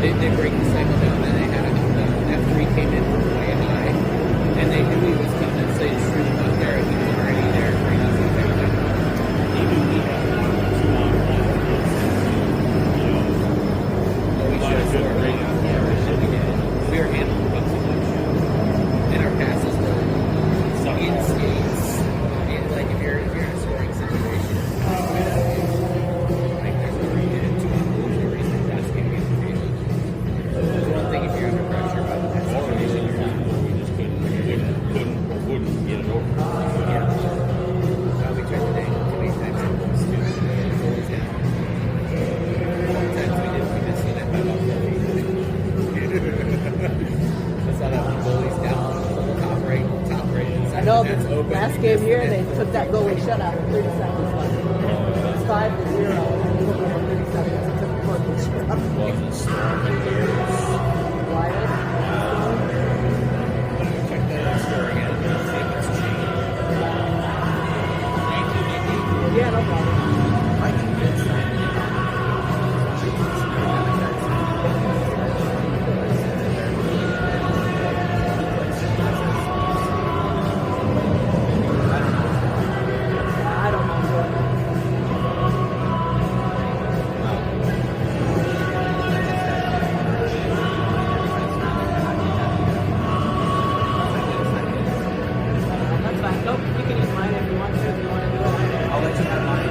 They break the cycle down, and they had F3 came in from way high, and they knew he was coming, so they just threw him out there, and he was already there for nothing. Maybe we have strong we should have scored. Yeah, we did. We were handling the puck too much, and our passes were in skates. And like if you're in a scoring situation, like there's no reason to lose, no reason to pass game against the field. There's one thing if you're under pressure, but that situation you're not. we just couldn't or wouldn't get it over. Yeah. We tried today 20 times at once too. Goals down. 4 times we did see that by about 4 feet. I saw that one goalie's down, top right. I know the last game here they took that goalie shutout in 30 seconds. It's 5-0. And they took over 30 seconds. It took the goalie shutout. Wasn't strong in there. Wyatt. Check that score again. See if it's changed. 19. Yeah, no problem. I can get signed. I don't know. That's fine. Nope, you can use mine if you want to. If you want to do it. I'll let you have mine.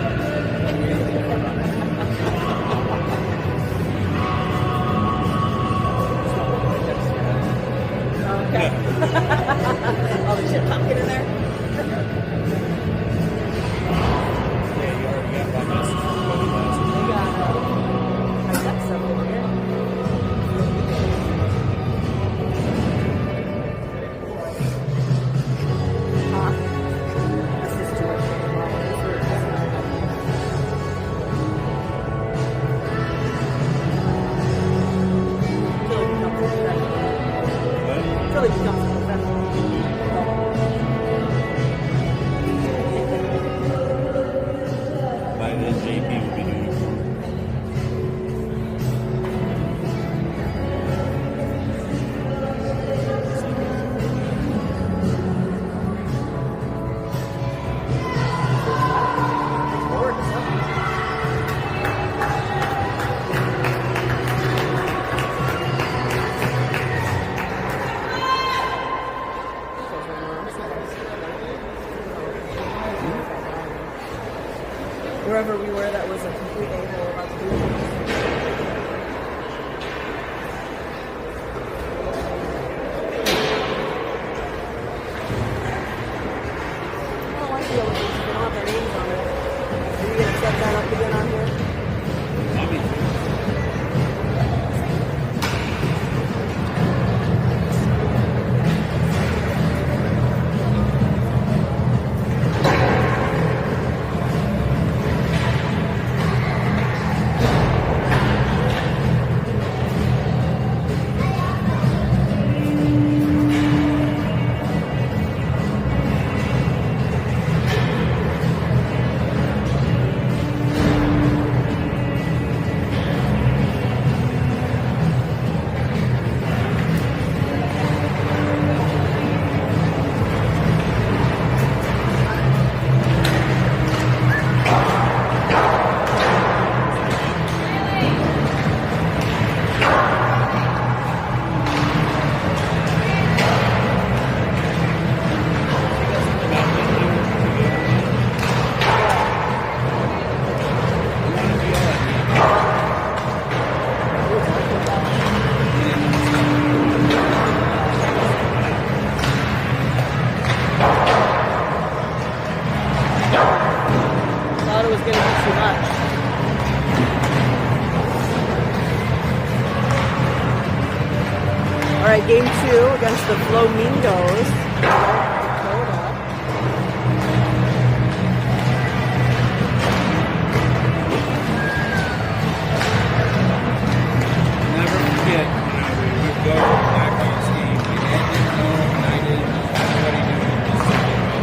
Okay. All the chip pumpkin in there. Yeah, you already got my message from Buddy last I got some over here. This is too much. Until he becomes a professional. By then, JP will be doing it for me. Wherever we were, that was a complete a-hole about to do this. I don't like the old ones. They don't have their names on it. Are you going to set that up again on here? right, game 2 against the Flomingos. Never forget, we would go back on ski. My dad didn't know, and I didn't know. Everybody knew it. Just so you know.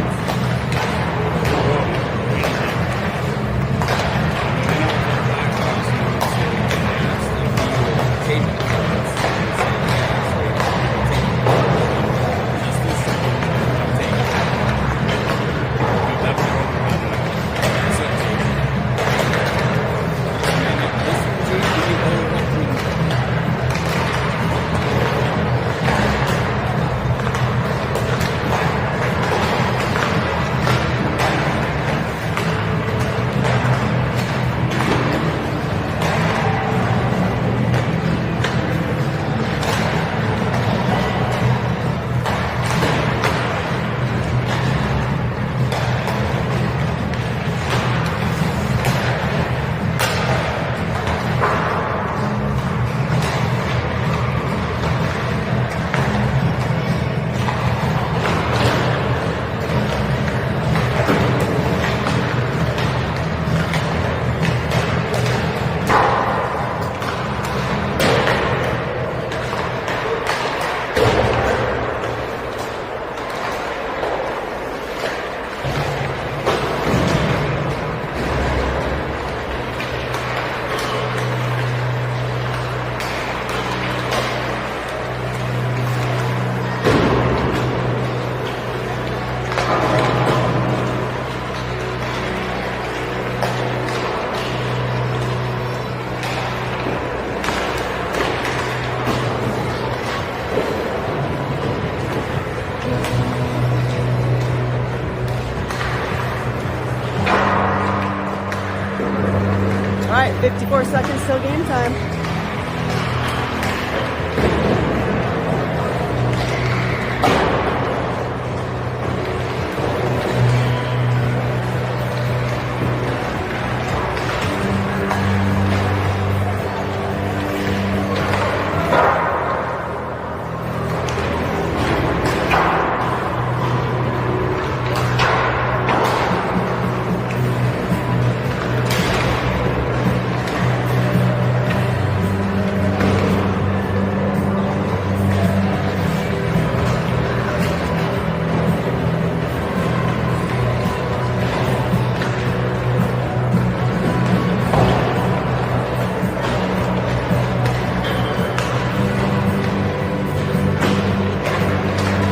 54 seconds till game time.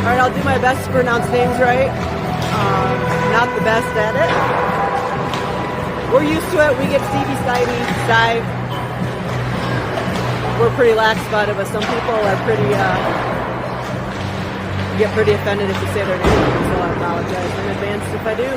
Alright, I'll do my best to pronounce names right. Not the best at it. We're used to it. We get Stevie, Dive. We're pretty lax about it, but some people are pretty, get pretty offended if you say their name, so I apologize in advance if I do.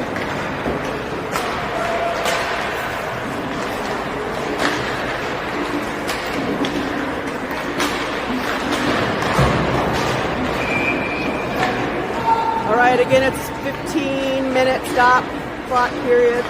All right, again, it's 15-minute stop clock periods.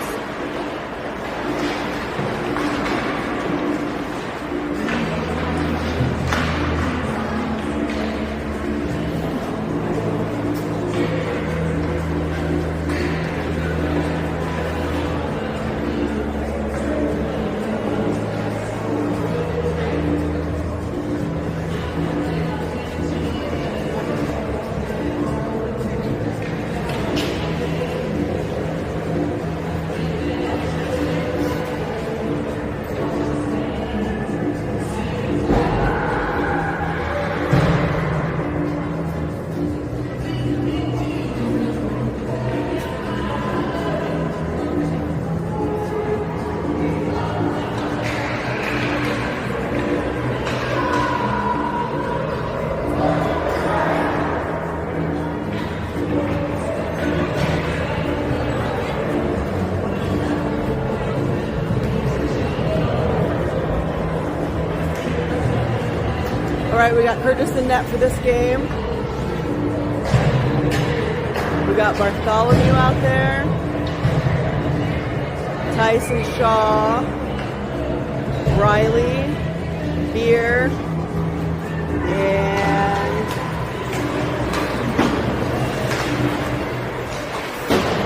All right, we got Curtis in net for this game. We got Bartholomew out there. Tyson Shaw. Riley. Beer. And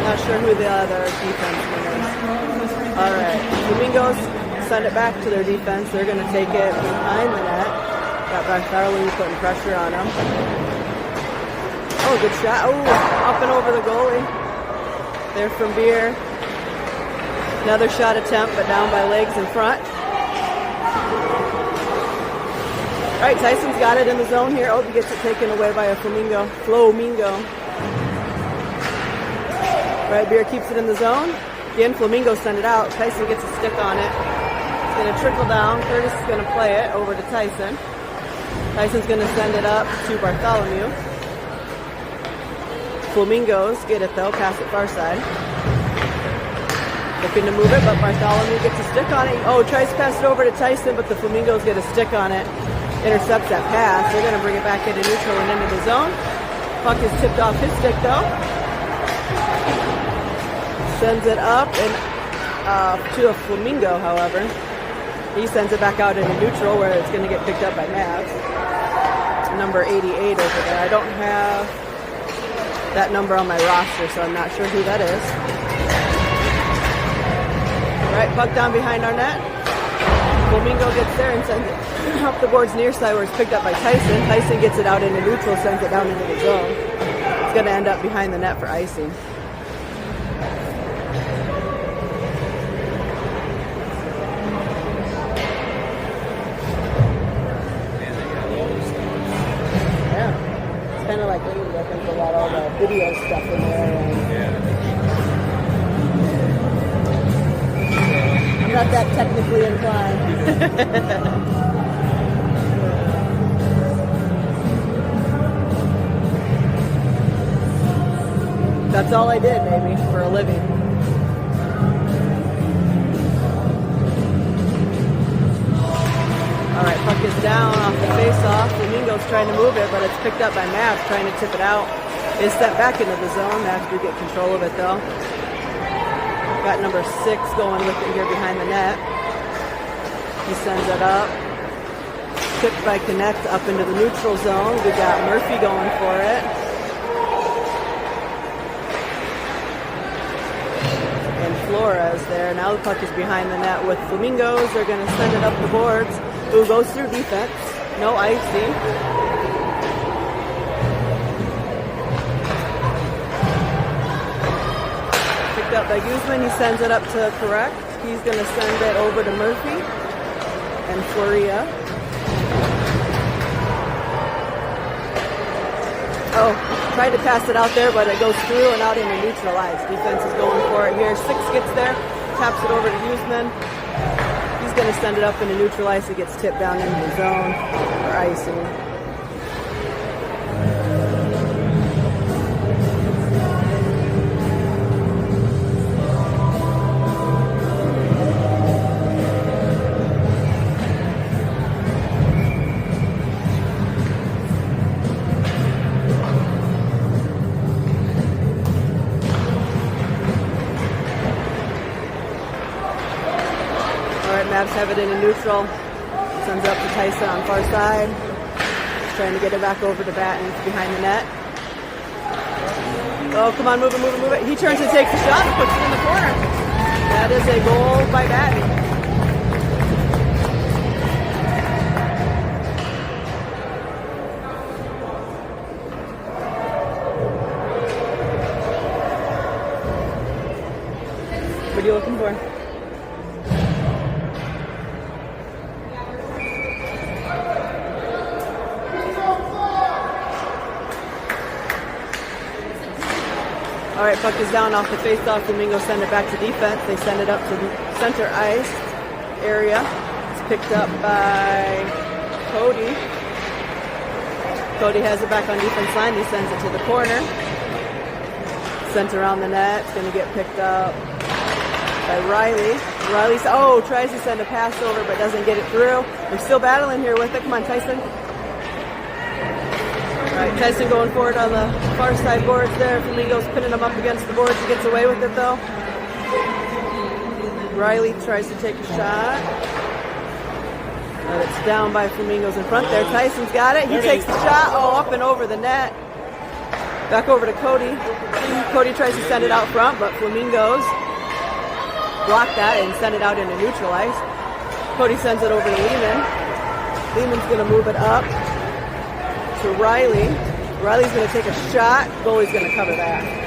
not sure who the other defenseman is. All right, Flomingos send it back to their defense. They're going to take it behind the net. Got Bartholomew putting pressure on him. Oh, good shot. Oh, up and over the goalie. There from Beer. Another shot attempt, but down by legs in front. All right, Tyson's got it in the zone here. Oh, he gets it taken away by a Flamingo. All right, Beer keeps it in the zone. Again, Flamingo send it out. Tyson gets a stick on it. It's going to trickle down. Curtis is going to play it over to Tyson. Tyson's going to send it up to Bartholomew. Flomingos get it though, pass it far side. Looking to move it, but Bartholomew gets a stick on it. Oh, tries to pass it over to Tyson, but the Flamingos get a stick on it. Intercepts that pass. They're going to bring it back into neutral and into the zone. Puck is tipped off his stick though. Sends it up and to a Flamingo, however. He sends it back out into neutral where it's going to get picked up by Mavs. Number 88 over there. I don't have that number on my roster, so I'm not sure who that is. All right, puck down behind our net. Flamingo gets there and sends it up the boards near side where it's picked up by Tyson. Tyson gets it out into neutral, sends it down into the zone. It's going to end up behind the net for icing. Kind of like lately, I think, a lot of all the video stuff in there. I'm not that technically inclined. That's all I did, maybe, for a living. is down off the face-off. Flamingo's trying to move it, but it's picked up by Mavs trying to tip it out. It's stepped back into the zone. Mavs do get control of it though. Got number 6 going with it here behind the net. He sends it up. Tipped by Connect up into the neutral zone. We got Murphy going for it. And Flores there. Now the puck is behind the net with Flamingos. They're going to send it up the boards. Who goes through defense. No icing. Picked up by Guzman. He sends it up to Correct. He's going to send it over to Murphy and Floria. Oh, tried to pass it out there, but it goes through and out into neutralized. Defense is going for it here. 6 gets there, taps it over to Guzman. He's going to send it up into neutralized. It gets tipped down into the zone for icing. Mavs have it in a neutral. Sends it up to Tyson on far side. He's trying to get it back over to Batten behind the net. Oh, come on, move it, move it, move it. He turns and takes the shot and puts it in the corner. That is a goal by Batten. What are you looking for? All right, puck is down off the face-off. Flamingos send it back to defense. They send it up to the center ice area. It's picked up by Cody. Cody has it back on defense line. He sends it to the corner. Sent around the net. It's going to get picked up by Riley. Riley tries to send a pass over, but doesn't get it through. They're still battling here with it. Come on, Tyson. All right, Tyson going forward on the far side boards there. Flamingos pinning him up against the boards. He gets away with it though. Riley tries to take a shot. But it's down by Flamingos in front there. Tyson's got it. He takes the shot. Oh, up and over the net. Back over to Cody. Cody tries to send it out front, but Flamingos block that and send it out into neutral ice. Cody sends it over to Lehman. Lehman's going to move it up to Riley. Riley's going to take a shot. Goalie's going to cover that.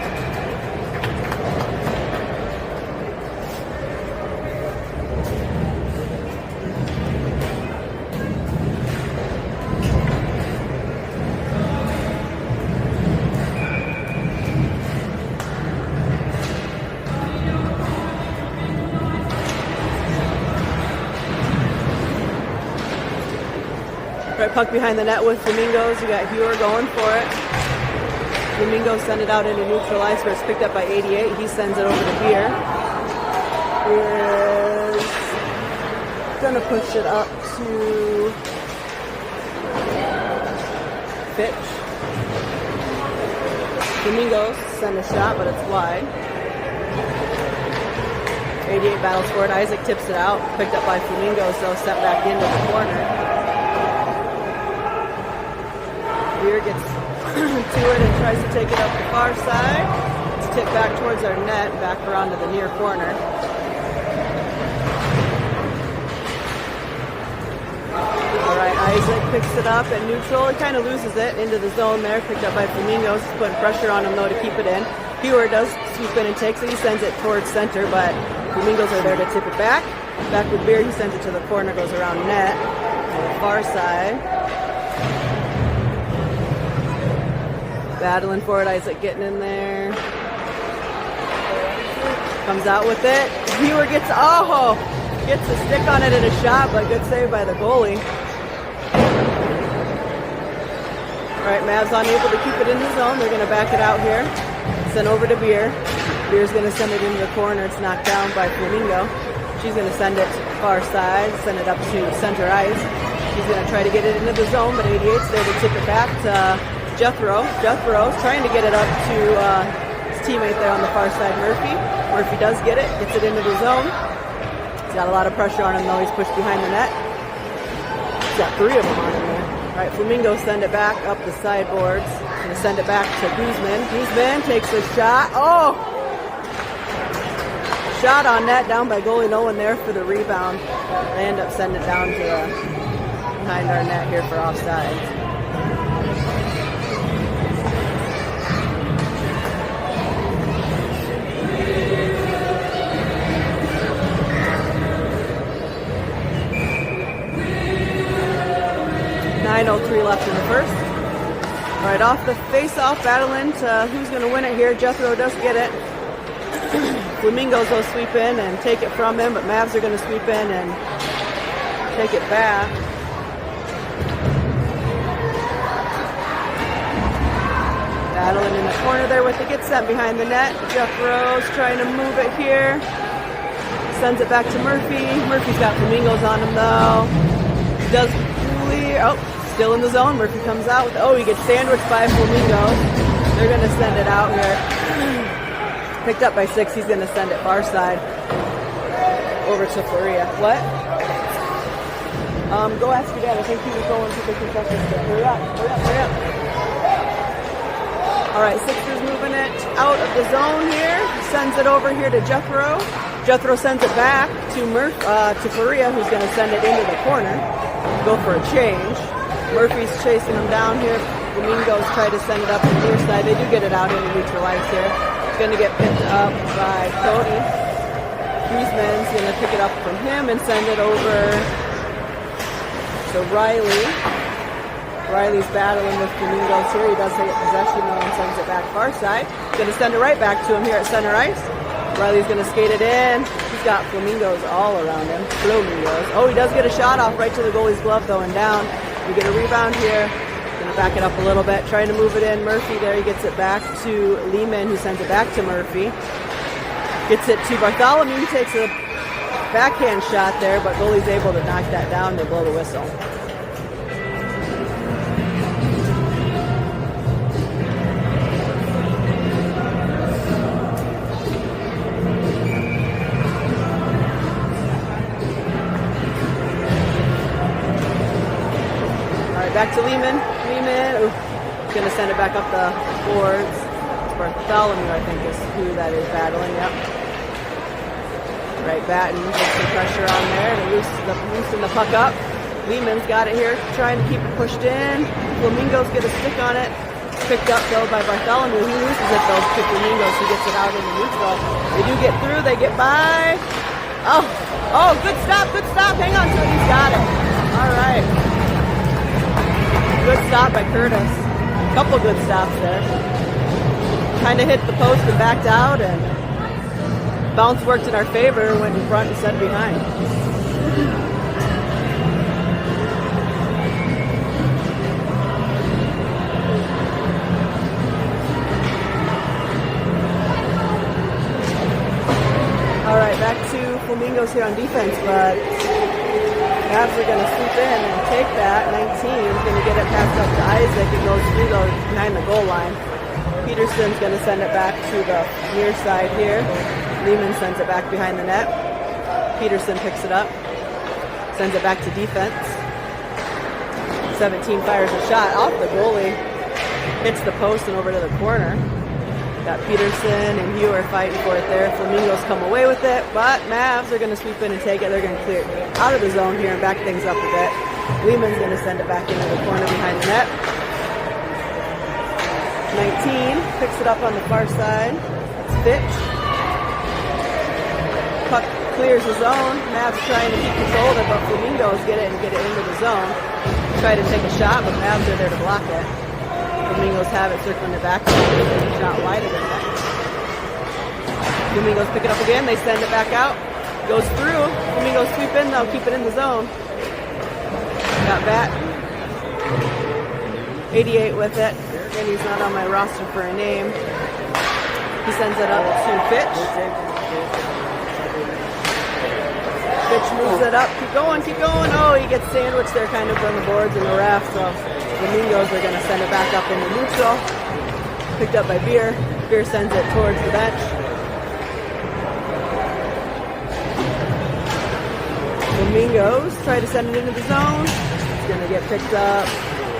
Right, puck behind the net with Flomingos. You got Hewer going for it. Flomingos send it out into neutral ice where it's picked up by 88. He sends it over to Beer. Is gonna push it up to Fitch. Flomingos send a shot, but it's wide. 88 battles for it. Isaac tips it out. Picked up by Flomingos, so step back into the corner. Beer gets to it and tries to take it up the far side. It's tipped back towards our net, back around to the near corner. All right, Isaac picks it up at neutral. He kind of loses it into the zone there. Picked up by Flomingos. He's putting pressure on him, though, to keep it in. Hewer does swoop in and takes it. He sends it towards center, but Flomingos are there to tip it back. Back with Beer. He sends it to the corner, goes around net on the far side. Battling for it, Isaac getting in there. Comes out with it. Hewer gets a stick on it and a shot, but good save by the goalie. All right, Mavs unable to keep it in the zone. They're going to back it out here. Send over to Beer. Beer's going to send it into the corner. It's knocked down by Flamingo. She's going to send it far side, send it up to center ice. He's going to try to get it into the zone, but 88's there to tip it back to Jethro. Jethro's trying to get it up to his teammate there on the far side, Murphy. Murphy does get it, gets it into the zone. He's got a lot of pressure on him, though. He's pushed behind the net. He's got 3 of them on him there. All right, Flomingos send it back up the sideboards. Going to send it back to Guzman. Guzman takes a shot. Oh! Shot on net, down by goalie. No one there for the rebound. They end up sending it down to behind our net here for offsides. .9:03 left in the first. All right, off the face-off, battling to who's going to win it here. Jethro does get it. Flomingos will sweep in and take it from him, but Mavs are going to sweep in and take it back. Battling in the corner there with it. Gets sent behind the net. Jethro's trying to move it here. Sends it back to Murphy. Murphy's got Flomingos on him, though. He does clear. Oh, still in the zone. Murphy comes out. He gets sandwiched by Flomingos. They're going to send it out here. Picked up by 6. He's going to send it far side over to Faria. What? Go ask your dad. I think he was going to the concession stand. Hurry up. Hurry up. Hurry up. All right, Sixers moving it out of the zone here. Sends it over here to Jethro. Jethro sends it back to Faria, who's going to send it into the corner. Go for a change. Murphy's chasing him down here. Flomingos try to send it up the near side. They do get it out into neutral ice here. It's going to get picked up by Cody. Guzman's going to pick it up from him and send it over to Riley. Riley's battling with Flomingos here. He does get possession though and sends it back far side. Going to send it right back to him here at center ice. Riley's going to skate it in. He's got Flomingos all around him. Flomingos. Oh, he does get a shot off right to the goalie's glove though and down. We get a rebound here. Going to back it up a little bit. Trying to move it in. Murphy there. He gets it back to Lehman, who sends it back to Murphy. Gets it to Bartholomew. He takes a backhand shot there, but goalie's able to knock that down. They blow the whistle. Back to Lehman. Lehman, going to send it back up the boards. It's Bartholomew, I think, is who that is battling. Yep. Right, Batten gets some pressure on there to loosen the puck up. Lehman's got it here, trying to keep it pushed in. Flomingos get a stick on it. It's picked up though by Bartholomew. He loses it though to Flomingos, who gets it out in the neutral. They do get through. They get by. Oh, good stop. Good stop. Hang on to it. He's got it. All right. Good stop by Curtis. Couple good stops there. Kind of hit the post and backed out, and bounce worked in our favor, went in front instead of behind. All right, back to Flomingos here on defense, but Mavs are going to swoop in and take that. 19 is going to get it passed up to Isaac. It goes through behind the goal line. Peterson's going to send it back to the near side here. Lehman sends it back behind the net. Peterson picks it up. Sends it back to defense. 17 fires a shot off the goalie. Hits the post and over to the corner. Got Peterson and Hugh are fighting for it there. Flomingos come away with it, but Mavs are going to sweep in and take it. They're going to clear it out of the zone here and back things up a bit. Lehman's going to send it back into the corner behind the net. 19 picks it up on the far side. It's Fitch. Puck clears the zone. Mavs trying to keep control of it, but Flomingos get it into the zone. Try to take a shot, but Mavs are there to block it. Flomingos have it circling the back. Shot wide of the net. Flomingos pick it up again. They send it back out. Goes through. Flomingos sweep in though. Keep it in the zone. Got Bat. 88 with it. And he's not on my roster for a name. He sends it up to Fitch. Fitch moves it up. Keep going, keep going. Oh, he gets sandwiched there kind of on the boards and the ref. So Flomingos are going to send it back up into neutral. Picked up by Beer. Beer sends it towards the bench. Flomingos try to send it into the zone. It's going to get picked up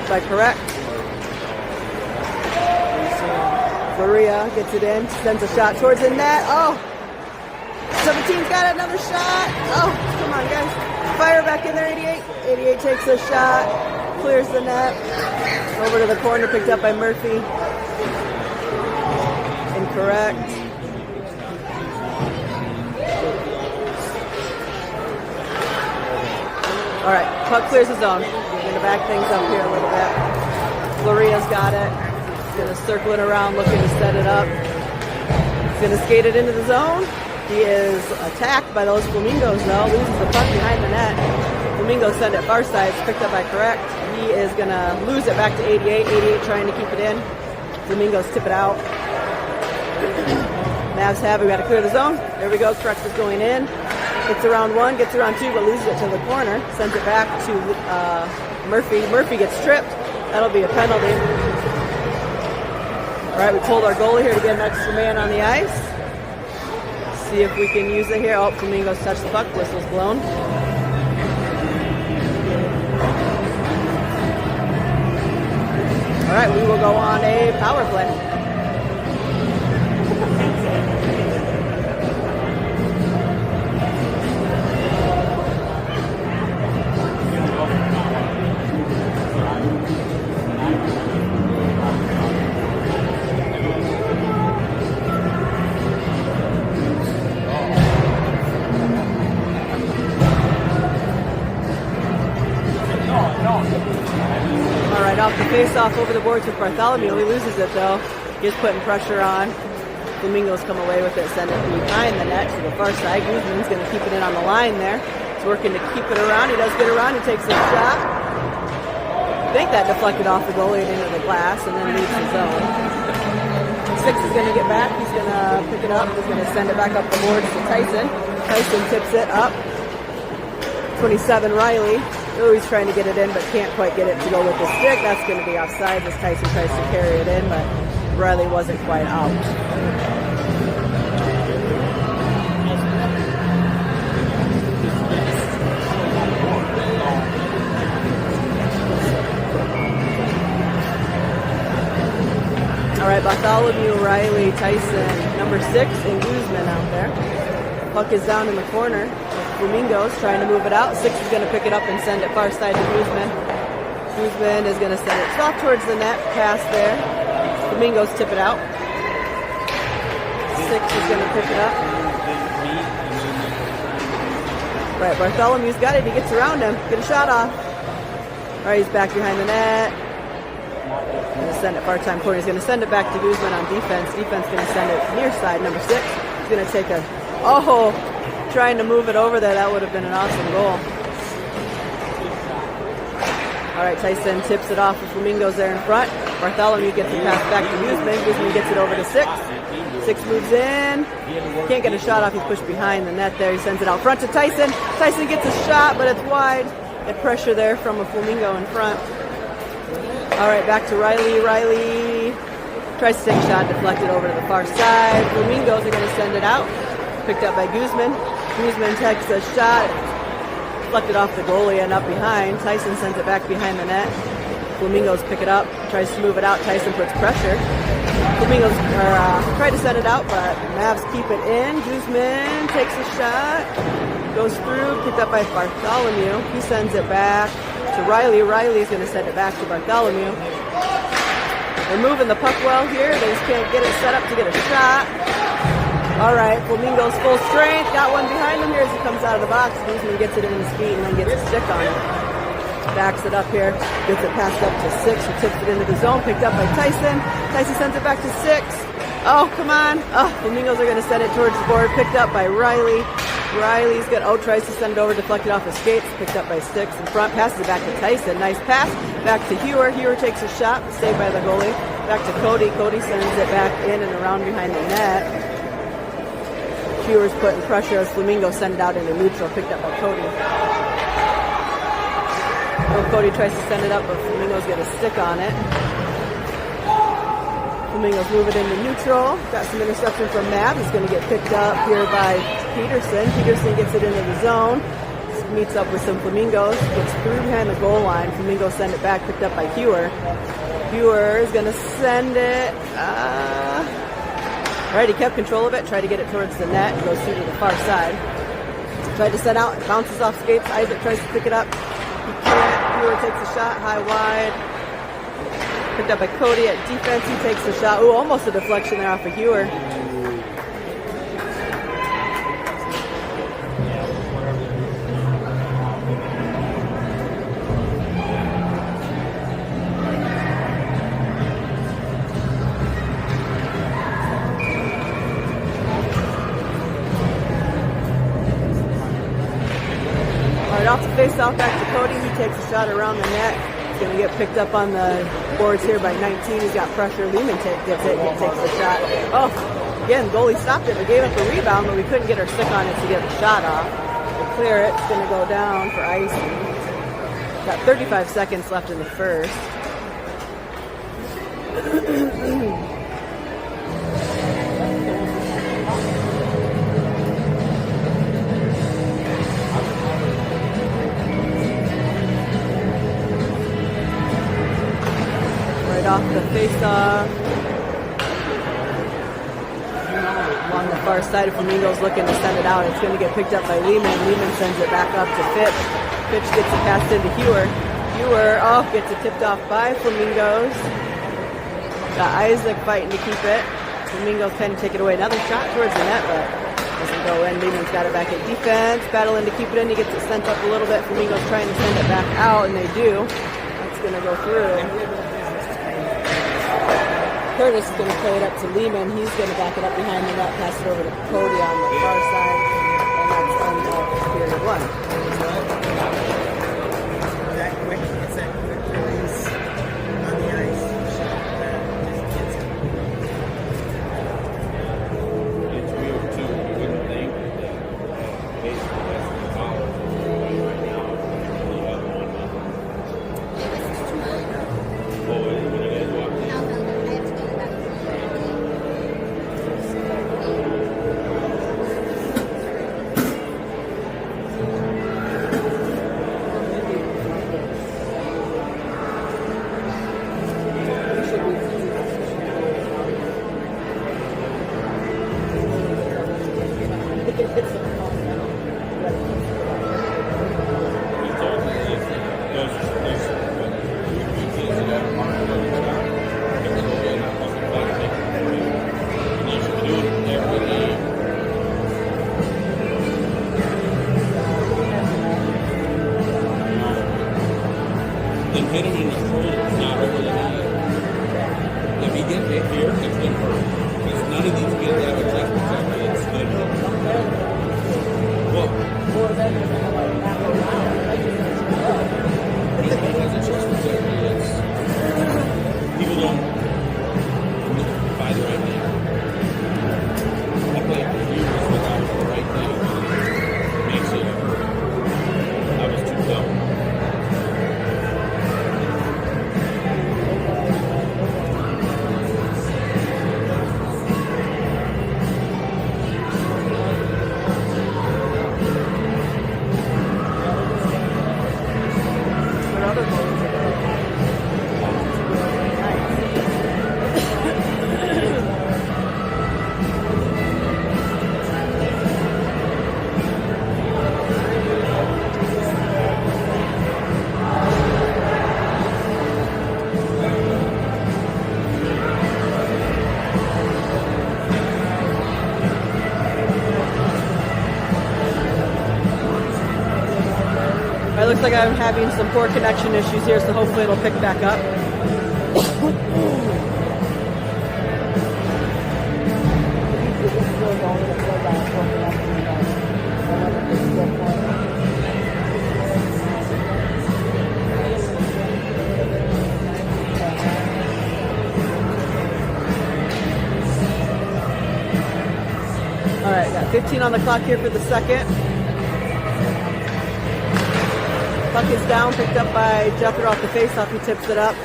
by Correct. Floria gets it in, sends a shot towards the net. Oh! 17's got another shot. Oh, come on, guys. Fire back in there, 88. 88 takes a shot, clears the net. Over to the corner, picked up by Murphy. Incorrect. All right, puck clears the zone. We're going to back things up here a little bit. Floria's got it. He's going to circle it around, looking to set it up. He's going to skate it into the zone. He is attacked by those Flomingos, though. Loses the puck behind the net. Flomingos send it far side. It's picked up by Correct. He is going to lose it back to 88. 88 trying to keep it in. Flomingos tip it out. Mavs have it. We got to clear the zone. There we go. Correct is going in. Gets around one, gets around two, but loses it to the corner. Sends it back to Murphy. Murphy gets tripped. That'll be a penalty. All right, we pulled our goalie here to get an extra man on the ice. See if we can use it here. Oh, Flomingos touch the puck. Whistle's blown. All right, we will go on a power play. Off the face-off over the boards with Bartholomew. He loses it, though. He's putting pressure on. Flomingos come away with it, send it behind the net to the far side. Guzman's going to keep it in on the line there. He's working to keep it around. He does get around. He takes a shot. I think that deflected off the goalie and into the glass and then leaves the zone. Six is going to get back. He's going to pick it up. He's going to send it back up the boards to Tyson. Tyson tips it up. 27, Riley. Oh, he's trying to get it in, but can't quite get it to go with the stick. That's going to be offside as Tyson tries to carry it in, but Riley wasn't quite out. All right, Bartholomew, Riley, Tyson, number 6, and Guzman out there. Puck is down in the corner. Flomingos trying to move it out. 6 is going to pick it up and send it far side to Guzman. Guzman is going to send it soft towards the net. Pass there. Flomingos tip it out. 6 is going to pick it up. Right, Bartholomew's got it. He gets around him. Get a shot off. All right, he's back behind the net. Going to send it part-time corner. He's going to send it back to Guzman on defense. Defense going to send it near side, number 6. He's going to take a... Oh! Trying to move it over there. That would have been an awesome goal. All right, Tyson tips it off with Flomingos there in front. Bartholomew gets the pass back to Guzman. Guzman gets it over to 6. 6 moves in. Can't get a shot off. He's pushed behind the net there. He sends it out front to Tyson. Tyson gets a shot, but it's wide. Get pressure there from a Flamingo in front. All right, back to Riley. Riley tries to take a shot, deflected over to the far side. Flamingos are going to send it out. Picked up by Guzman. Guzman takes a shot, deflected off the goalie and up behind. Tyson sends it back behind the net. Flamingos pick it up, tries to move it out. Tyson puts pressure. Flamingos try to send it out, but Mavs keep it in. Guzman takes a shot, goes through, picked up by Bartholomew. He sends it back to Riley. Riley's going to send it back to Bartholomew. They're moving the puck well here. They just can't get it set up to get a shot. All right, Flomingos full strength. Got one behind him here as he comes out of the box. Guzman gets it in his feet and then gets a stick on it. Backs it up here. Gets it passed up to 6. Who tips it into the zone. Picked up by Tyson. Tyson sends it back to 6. Oh, come on. Oh, Flomingos are going to send it towards the board. Picked up by Riley. Riley's got, tries to send it over. Deflected off his skates. Picked up by 6 in front. Passes it back to Tyson. Nice pass. Back to Hewer. Hewer takes a shot. Saved by the goalie. Back to Cody. Cody sends it back in and around behind the net. Hewer's putting pressure as Flamingos send it out into neutral, picked up by Cody. Cody tries to send it up, but Flamingos get a stick on it. Flamingos move it into neutral. Got some interception from Mav. He's going to get picked up here by Peterson. Peterson gets it into the zone. Meets up with some Flamingos. Gets through behind the goal line. Flamingos send it back, picked up by Hewer. Hewer is going to send it. Alright, he kept control of it. Tried to get it towards the net. Goes through to the far side. Tried to send out. It bounces off skates. Isaac tries to pick it up. He can't. Hewer takes a shot high wide. Picked up by Cody at defense. He takes the shot. Ooh, almost a deflection there off of Hewer. Right off the face-off back to Cody. He takes a shot around the net. He's going to get picked up on the boards here by 19. He's got pressure. Lehman gets it and takes the shot. Oh, again, goalie stopped it. We gave up a rebound, but we couldn't get our stick on it to get the shot off. To clear it, it's going to go down for icing. Got 35 seconds left in the first. Off the face-off. Along the far side, Flamingos looking to send it out. It's going to get picked up by Lehman. Lehman sends it back up to Fitch. Fitch gets it passed into Hewer. Hewer, gets it tipped off by Flamingos. Got Isaac fighting to keep it. Flamingos kind of take it away. Another shot towards the net, but doesn't go in. Lehman's got it back at defense. Battling to keep it in. He gets it sent up a little bit. Flamingos trying to send it back out, and they do. That's going to go through. Curtis is going to play it up to Lehman. He's going to back it up behind the net, pass it over to Cody on the far side, and that's end of period one. That quick, it's that quick release on the ice. It's weird too. You wouldn't think that basically that's the power right now. The other one. Oh, when you guys walk in. Hit him in the shoulder, not over the head. If he gets hit here, it's going to hurt. Because none of these kids have a chest protector that's good. Well, nobody has a chest protector that's... People don't buy the right thing. I played for years without the right thing. It makes it hurt. I was too dumb. It looks like I'm having some poor connection issues here, so hopefully it'll pick back up. All right, got 15 on the clock here for the second. Puck is down, picked up by Jethro off the faceoff. He tips it up.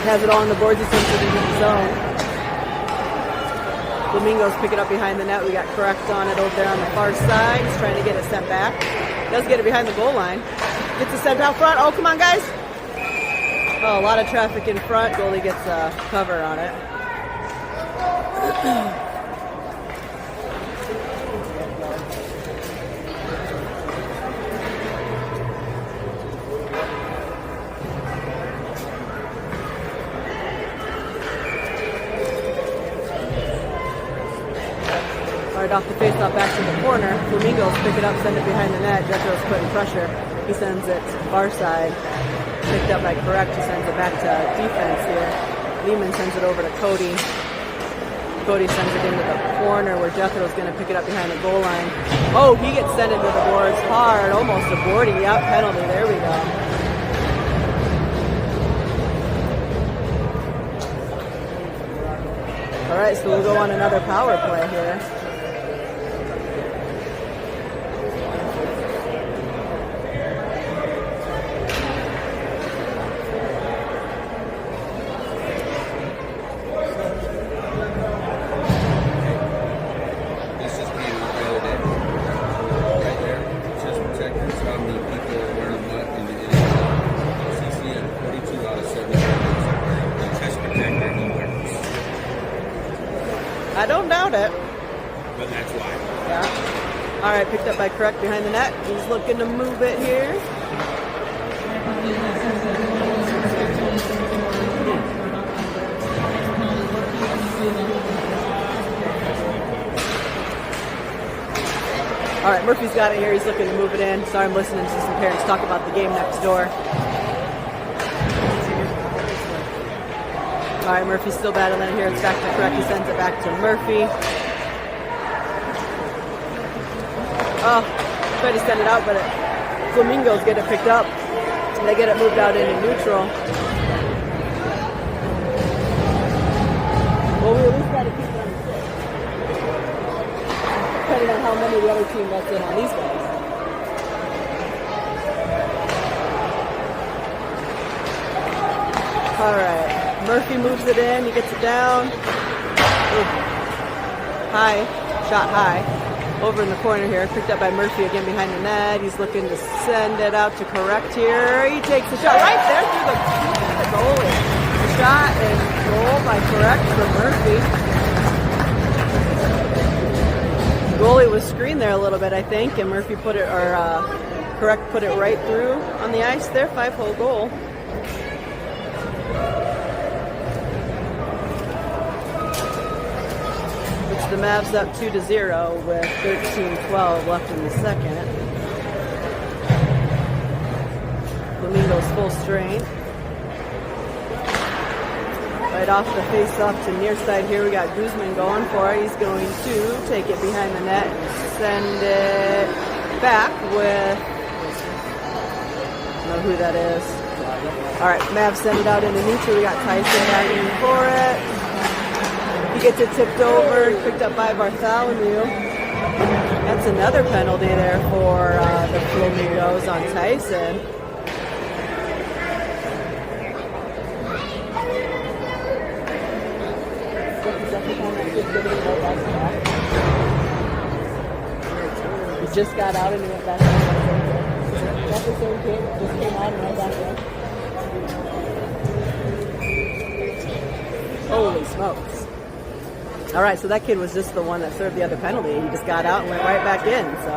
Has it all on the boards. He sends it into the zone. Flomingos pick it up behind the net. We got Correct on it over there on the far side. He's trying to get it sent back. Does get it behind the goal line. Gets it sent out front. Oh, come on, guys. Oh, a lot of traffic in front. Goalie gets a cover on it. Off the faceoff back to the corner. Flomingos pick it up, send it behind the net. Jethro's putting pressure. He sends it far side. Picked up by Correct. He sends it back to defense here. Lehman sends it over to Cody. Cody sends it into the corner where Jethro's going to pick it up behind the goal line. Oh, he gets sent into the boards hard. Almost a boarding. Yep, penalty. There we go. All right, so we'll go on another power play here. I don't doubt it. But that's why. Yeah. All right, picked up by Correct behind the net. He's looking to move it here. All right, Murphy's got it here. He's looking to move it in. Sorry, I'm listening to some parents talk about the game next door. All right, Murphy's still battling it here. It's back to Correct. He sends it back to Murphy. Oh, tried to send it out, but Flomingos get it picked up. And they get it moved out into neutral. Well, we at least got to keep it on the stick. Depending on how many the other team lets in on these guys. All right. Murphy moves it in. He gets it down. Ooh. High. Shot high. Over in the corner here. Picked up by Murphy again behind the net. He's looking to send it out to Correct here. He takes the shot right there through the goalie. Shot and goal by Correct for Murphy. Goalie was screened there a little bit, I think, and Murphy put it, or Correct put it right through on the ice there. 5-hole goal. The Mavs up 2-0 with 13-12 left in the second. Flomingos full strength. Right off the face-off to near side here, we got Guzman going for it. He's going to take it behind the net and send it back with, I don't know who that is. All right, Mavs send it out into neutral. We got Tyson bagging for it. He gets it tipped over, picked up by Bartholomew. That's another penalty there for the Flomingos on Tyson. He just got out and he went back in. That's the same kid, just came out and went back in. Holy smokes. All right, so that kid was just the one that served the other penalty. He just got out and went right back in, so.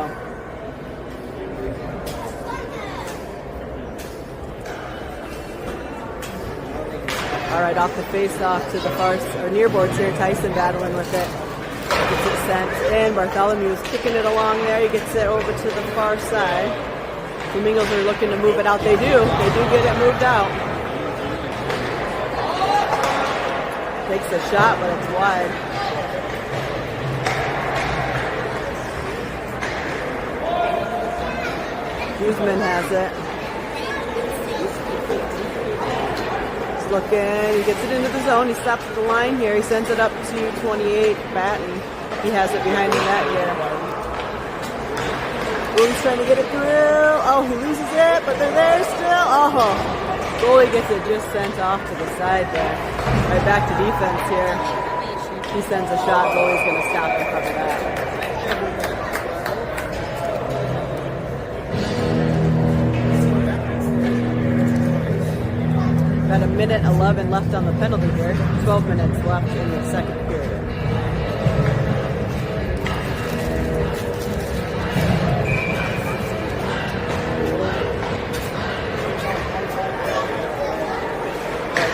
All right, off the face-off to the far, or near boards here. Tyson battling with it. Gets it sent in. Bartholomew is kicking it along there. He gets it over to the far side. Flomingos are looking to move it out. They do. They do get it moved out. Takes a shot, but it's wide. Guzman has it. He's looking. He gets it into the zone. He stops at the line here. He sends it up to 28, Batten. He has it behind the net here. He's trying to get it through. Oh, he loses it, but they're there still. Oh, goalie gets it just sent off to the side there. Right back to defense here. He sends a shot. Goalie's going to stop and cover that. Got a minute 11 left on the penalty here. 12 minutes left in the second period.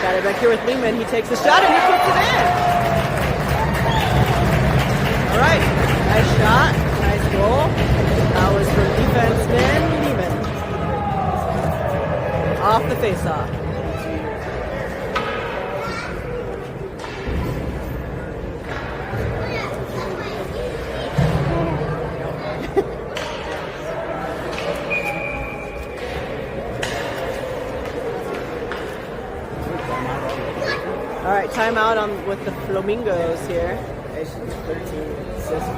Got it back here with Lehman. He takes a shot and he puts it in. All right, nice shot, nice goal. That was from defenseman Lehman. Off the face-off. All right, timeout with the Flomingos here. 13 assists.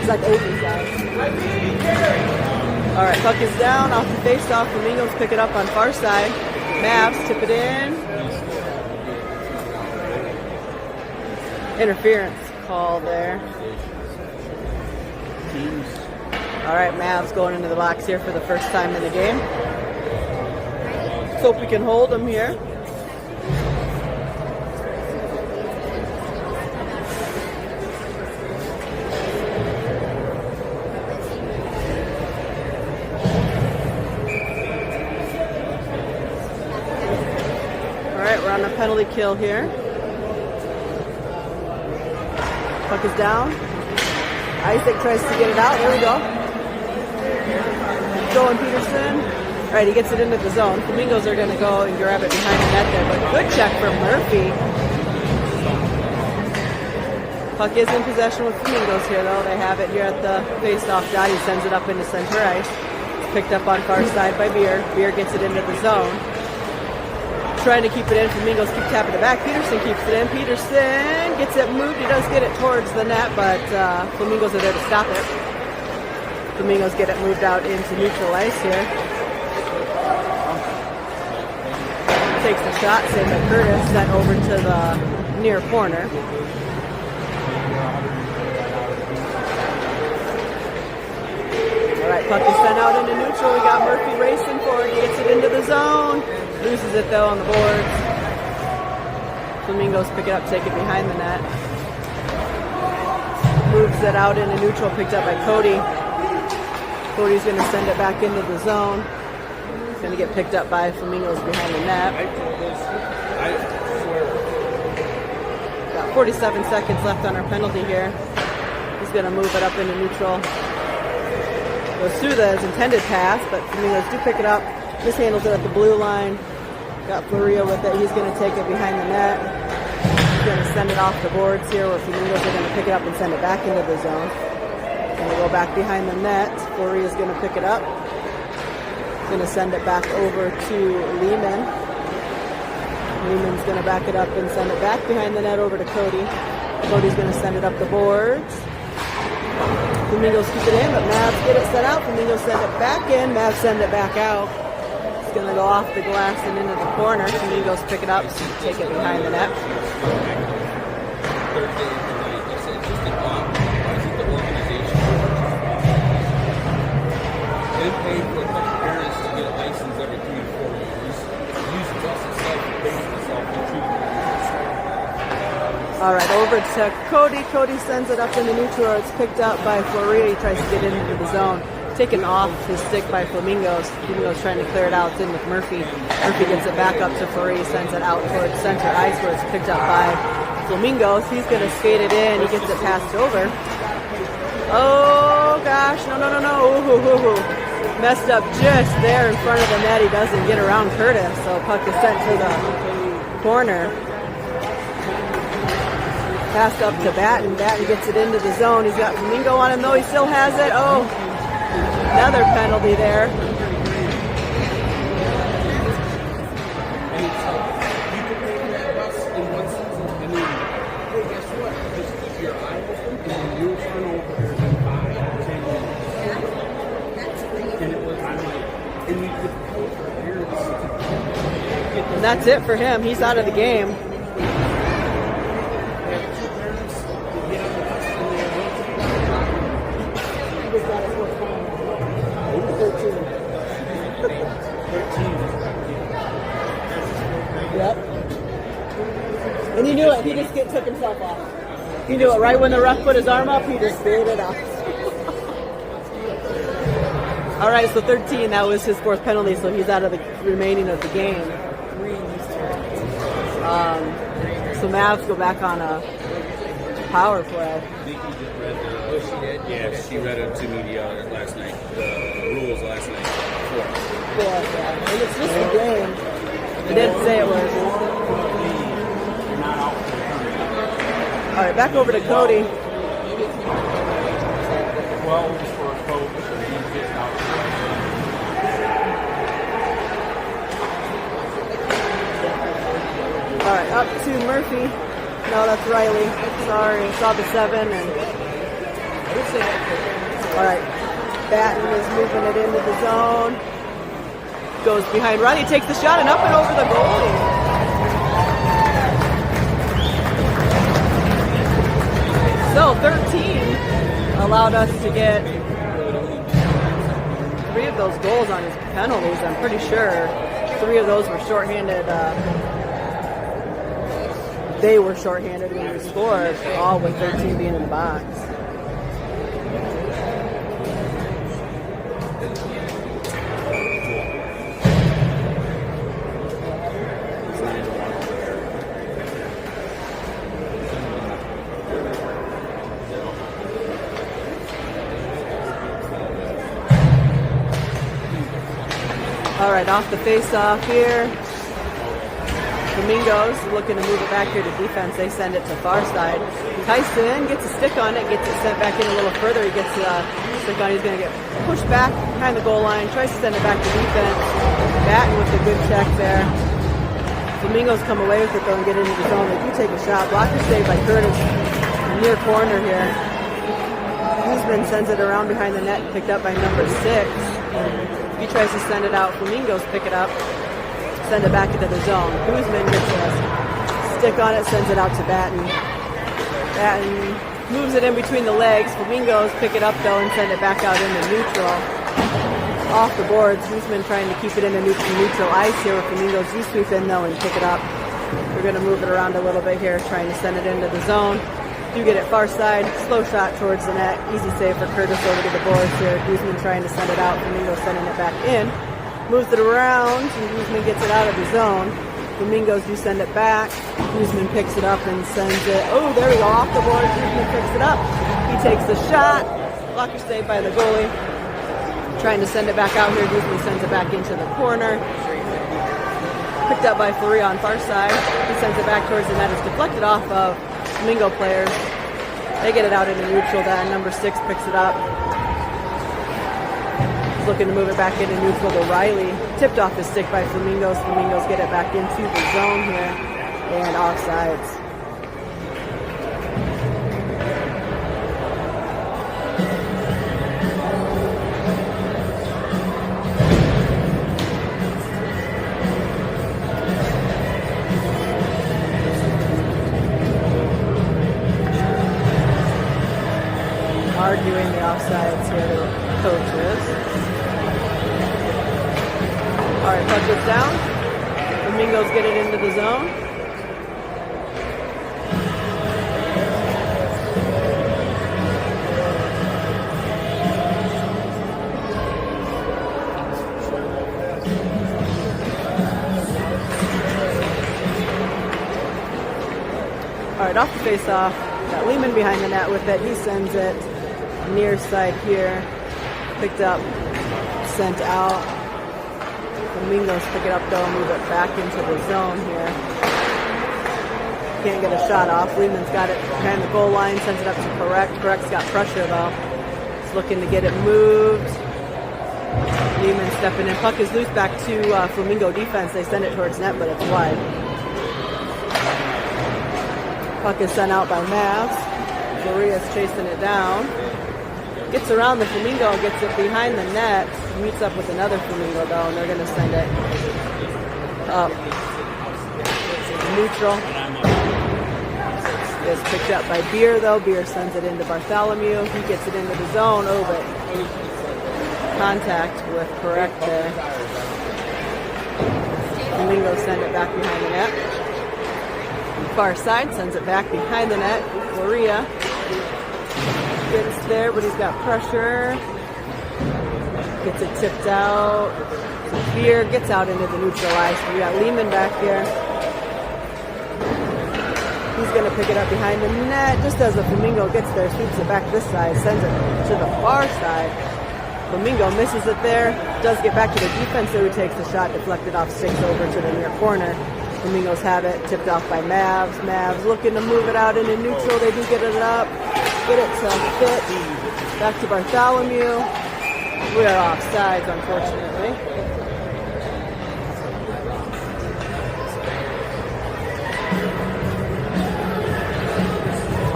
Like oversized. All right, puck is down off the face-off. Flomingos pick it up on far side. Mavs tip it in. Interference call there. All right, Mavs going into the box here for the first time in the game. Let's hope we can hold them here. We're on a penalty kill here. Puck is down. Isaac tries to get it out. There we go. Going Peterson. All right, he gets it into the zone. Flomingos are going to go and grab it behind the net there, but good check from Murphy. Puck is in possession with Flomingos here, though. They have it here at the face-off dot. He sends it up into center ice. It's picked up on far side by Beer. Beer gets it into the zone. Trying to keep it in. Flomingos keep tapping it back. Peterson keeps it in. Peterson gets it moved. He does get it towards the net, but Flomingos are there to stop it. Flomingos get it moved out into neutral ice here. Takes the shot. Save by Curtis. Sent over to the near corner. All right, puck is sent out into neutral. We got Murphy racing for it. He gets it into the zone. Loses it though on the boards. Flomingos pick it up, take it behind the net. Moves it out into neutral, picked up by Cody. Cody's going to send it back into the zone. It's going to get picked up by Flomingos behind the net. Got 47 seconds left on our penalty here. He's going to move it up into neutral. Goes through the intended pass, but Flomingos do pick it up. Mishandles it at the blue line. Got Florio with it. He's going to take it behind the net. He's going to send it off the boards here where Flomingos are going to pick it up and send it back into the zone. Gonna go back behind the net. Fleury is gonna pick it up. Gonna send it back over to Lehman. Lehman's gonna back it up and send it back behind the net over to Cody. Cody's gonna send it up the boards. Flomingos keep it in, but Mavs get it set out. Flomingos send it back in. Mavs send it back out. It's gonna go off the glass and into the corner. Flomingos pick it up, take it behind the net. Third day of the night. It's just an odd. Why is it the organization? They pay for the parents to get a license every 3 to 4 years. Use just itself and pay for itself and treat it. All right, over to Cody. Cody sends it up in the neutral. It's picked up by Fleury. He tries to get into the zone. Taken off his stick by Flomingos. Flomingos trying to clear it out. It's in with Murphy. Murphy gets it back up to Fleury. Sends it out towards center ice where it's picked up by Flomingos. He's going to skate it in. He gets it passed over. Oh, gosh. No. Ooh. Messed up just there in front of the net. He doesn't get around Curtis. So puck is sent to the corner. Passed up to Batten. Batten gets it into the zone. He's got Flamingo on him, though. He still has it. Oh, another penalty there. And that's it for him. He's out of the game. Yep. And he knew it. He just took himself off. He knew it. Right when the ref put his arm up, he just bailed it off. All right, so 13. That was his 4th penalty, so he's out of the remaining of the game. So Mavs go back on a power play. Yeah, she read it to me last night. The rules last night. Yeah. And it's just a game. It didn't say it was. All right, back over to Cody. 12 for a coach, and he's getting out. All right, up to Murphy. No, that's Riley. Sorry, saw the 7 and. All right, Batten is moving it into the zone. Goes behind Riley, takes the shot and up and over the goalie. So 13 allowed us to get 3 of those goals on his penalties. I'm pretty sure 3 of those were shorthanded. They were shorthanded when we scored, all with 13 being in the box. All right, off the face-off here. Flomingos looking to move it back here to defense. They send it to far side. Tyson gets a stick on it, gets it sent back in a little further. He gets a stick on it. He's going to get pushed back behind the goal line. Tries to send it back to defense. Batten with a good check there. Flomingos come away with it though and get into the zone. They do take a shot. Blocker saved by Curtis. Near corner here. Guzman sends it around behind the net, picked up by number 6. He tries to send it out. Flomingos pick it up, send it back into the zone. Guzman gets a stick on it, sends it out to Batten. Batten moves it in between the legs. Flomingos pick it up though and send it back out into neutral. Off the boards, Guzman trying to keep it into neutral ice here with Flomingos. You sweep in though and pick it up. We're going to move it around a little bit here, trying to send it into the zone. Do get it far side, slow shot towards the net. Easy save for Curtis over to the boards here. Guzman trying to send it out. Flomingos sending it back in. Moves it around, and Guzman gets it out of the zone. Flomingos do send it back. Guzman picks it up and sends it. Oh, there we go, off the board. Guzman picks it up. He takes the shot. Blocker saved by the goalie. Trying to send it back out here. Guzman sends it back into the corner. Picked up by Fleury on far side. He sends it back towards the net. It's deflected off of Flamingo players. They get it out into neutral then. Number 6 picks it up. looking to move it back into neutral to Riley. Tipped off his stick by Flomingos. Flomingos get it back into the zone here. And offsides. Arguing the offsides here to coaches. All right, puck gets down. Flomingos get it into the zone. All right, off the face-off. Got Lehman behind the net with it. He sends it near side here. Picked up, sent out. Flomingos pick it up though and move it back into the zone here. Can't get a shot off. Lehman's got it behind the goal line, sends it up to Correct. Correct's got pressure though. He's looking to get it moved. Lehman stepping in. Puck is loose back to Flamingo defense. They send it towards net, but it's wide. Puck is sent out by Mavs. Maria's chasing it down. Gets around the Flamingo, gets it behind the net. Meets up with another Flamingo though, and they're going to send it up. Neutral. It's picked up by Beer though. Beer sends it into Bartholomew. He gets it into the zone. Oh, but contact with Correct there. Flamingo send it back behind the net. Far side sends it back behind the net. Floria gets there, but he's got pressure. Gets it tipped out. Beer gets out into the neutral ice. We got Lehman back here. He's going to pick it up behind the net. Just as the Flamingo gets there, sweeps it back this side, sends it to the far side. Flamingo misses it there. Does get back to the defense, so he takes the shot, deflected off sticks over to the near corner. Flamingos have it, tipped off by Mavs. Mavs looking to move it out into neutral. They do get it up. Get it to fit. Back to Bartholomew. We are offsides, unfortunately.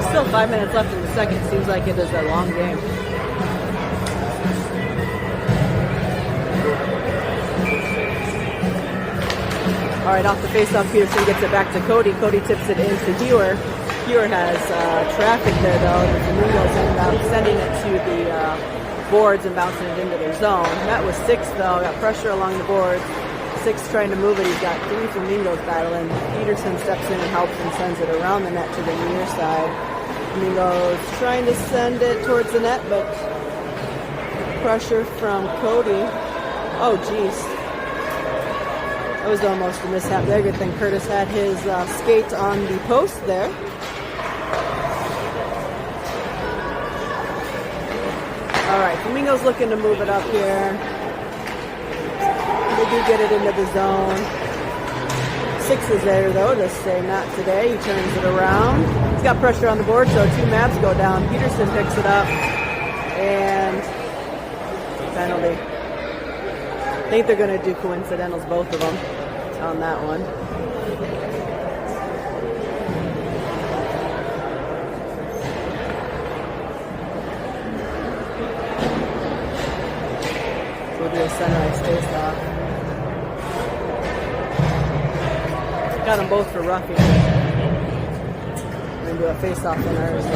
Still 5 minutes left in the second. Seems like it is a long game. All right, off the face-off, Peterson gets it back to Cody. Cody tips it into Hewer. Hewer has traffic there, though. The Flamingos end up sending it to the boards and bouncing it into their zone. That was 6, though. Got pressure along the boards. 6 trying to move it. He's got 3 Flamingos battling. Peterson steps in and helps and sends it around the net to the near side. Flamingos trying to send it towards the net, but pressure from Cody. Oh, geez. That was almost a mishap there. Good thing Curtis had his skate on the post there. All right, Flamingos looking to move it up here. They do get it into the zone. 6 is there though to say not today. He turns it around. He's got pressure on the board, so 2 Mavs go down. Peterson picks it up and penalty. I think they're going to do coincidentals, both of them, on that one. So we'll do a center ice face-off. Got them both for roughing. We're going to do a face-off in ours.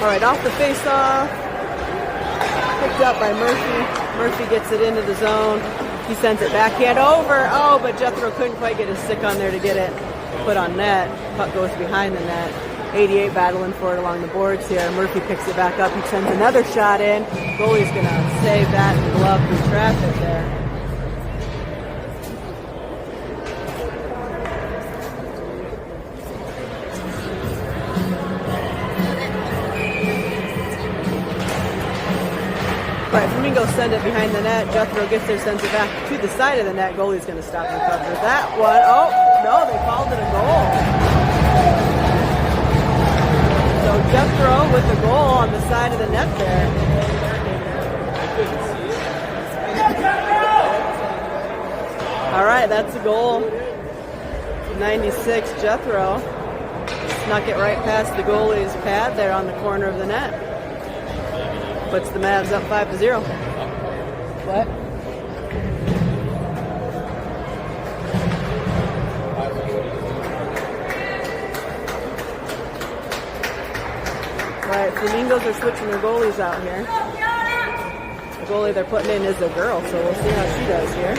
All right, off the face-off, picked up by Murphy. Murphy gets it into the zone. He sends it backhand over. Oh, but Jethro couldn't quite get his stick on there to get it put on net. Puck goes behind the net. 88 battling for it along the boards here. Murphy picks it back up. He sends another shot in. Goalie's going to save that and glove through traffic there. All right, Flamingos send it behind the net. Jethro gets there, sends it back to the side of the net. Goalie's going to stop and cover that one. Oh, no, they called it a goal. So Jethro with the goal on the side of the net there. All right, that's a goal. 96, Jethro. Snuck it right past the goalie's pad there on the corner of the net. Puts the Mavs up 5-0. What? All right, Flomingos are switching their goalies out here. The goalie they're putting in is a girl, so we'll see how she does here.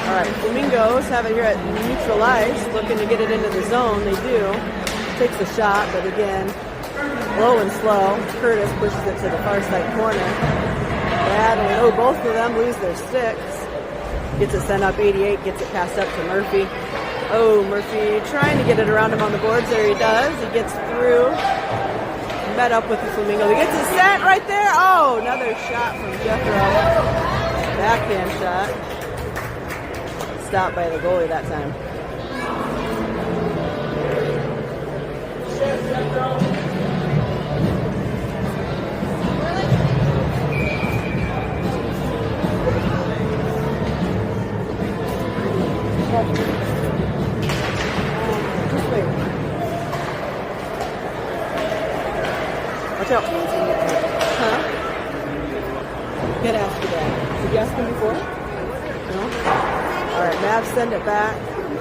All right, Flomingos have it here at neutral ice, looking to get it into the zone. They do. Takes a shot, but again, low and slow. Curtis pushes it to the far side corner. Battling. Oh, both of them lose their sticks. Gets it sent up 88, gets it passed up to Murphy. Oh, Murphy trying to get it around him on the boards. There he does. He gets through. Met up with the Flamingo. He gets it sent right there. Oh, another shot from Jethro. Backhand shot. Stopped by the goalie that time. Just wait. Watch out. Huh? Get after that. Did you ask him before? No? Alright, Mavs send it back.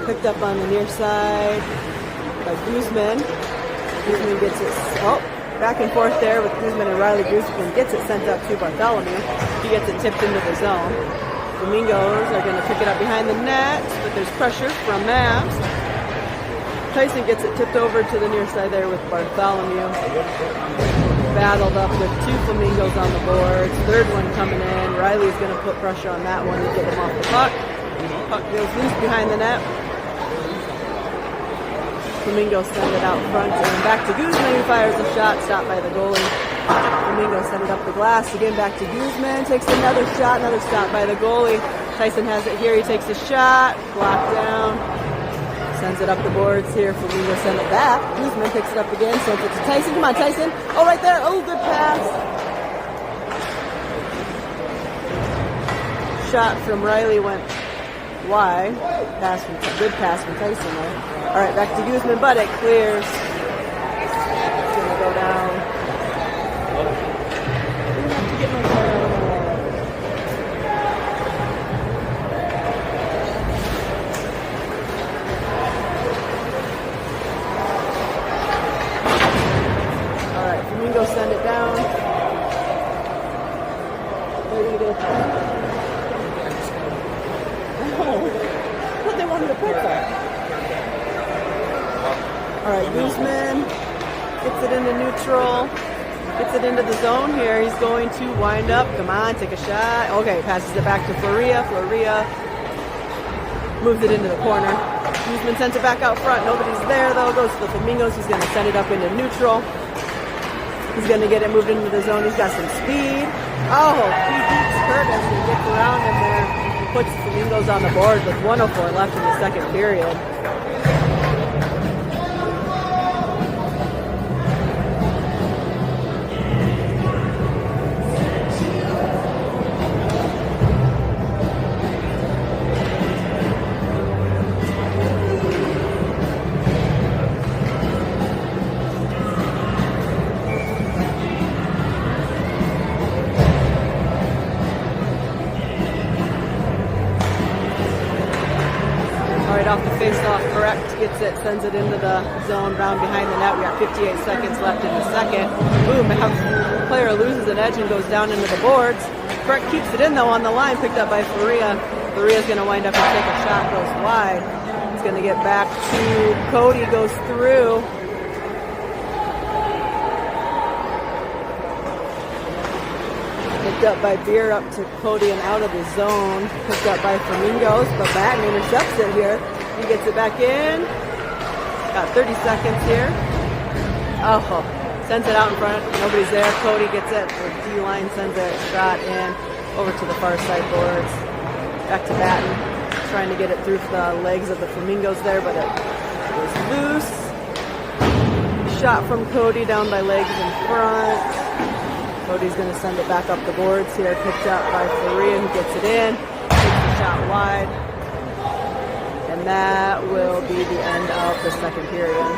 Picked up on the near side by Guzman. Guzman gets it, back and forth there with Guzman and Riley. Guzman gets it sent up to Bartholomew. He gets it tipped into the zone. Flomingos are going to pick it up behind the net, but there's pressure from Mavs. Tyson gets it tipped over to the near side there with Bartholomew. Battled up with two Flamingos on the boards. Third one coming in. Riley's going to put pressure on that one to get him off the puck. Puck goes loose behind the net. Flomingos send it out front and back to Guzman, who fires a shot, stopped by the goalie. Flomingos send it up the glass, again back to Guzman, takes another shot, another stop by the goalie. Tyson has it here, he takes a shot, blocked down, sends it up the boards here. Flomingos send it back. Guzman picks it up again, sends it to Tyson. Come on, Tyson. Oh, right there. Oh, good pass. Shot from Riley went wide. Good pass from Tyson there. All right, back to Guzman, but it clears. It's going to go down. We have to get my card out of the wall. All right, Flamingo send it down. They're going to get a what they wanted to put that. All right, Guzman gets it into neutral, gets it into the zone here. He's going to wind up. Come on, take a shot. Okay, passes it back to Floria. Floria moves it into the corner. Guzman sends it back out front. Nobody's there, though. Goes to the Flomingos. He's going to send it up into neutral. He's going to get it moved into the zone. He's got some speed. Oh, he beats Curtis and gets around him there. He puts the Flomingos on the board with 1:04 left in the second period. Off the face-off, correct, gets it, sends it into the zone, round behind the net. We got 58 seconds left in the second. Boom, the player loses an edge and goes down into the boards. Correct keeps it in, though, on the line, picked up by Floria. Floria's going to wind up and take a shot, goes wide. He's going to get back to Cody, goes through. Picked up by Beer up to Cody and out of the zone. Picked up by Flomingos, but Batten intercepts it here. He gets it back in. Got 30 seconds here. Oh, Sends it out in front. Nobody's there. Cody gets it. The D-line sends it shot in over to the far side boards. Back to Batten. Trying to get it through the legs of the Flomingos there, but it was loose. Shot from Cody down by legs in front. Cody's going to send it back up the boards here. Picked up by Faria, who gets it in. Takes the shot wide. And that will be the end of the second period.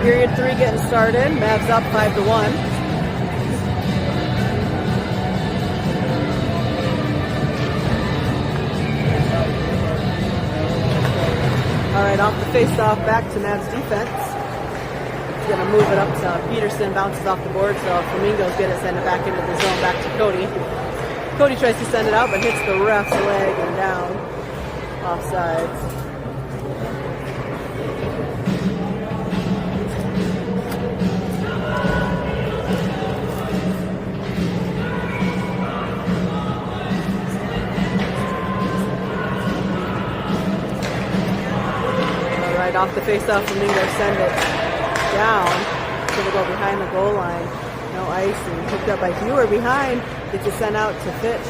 Period 3 getting started. Mavs up 5-1. All right, off the face-off, back to Mavs defense. He's going to move it up to Peterson, bounces off the board, so Flomingos get it, send it back into the zone, back to Cody. Cody tries to send it out, but hits the ref's leg and down. Offsides. Off the face-off, Flomingos send it down. It's going to go behind the goal line. No icing. Picked up by Hewer behind. Gets it sent out to Fitch.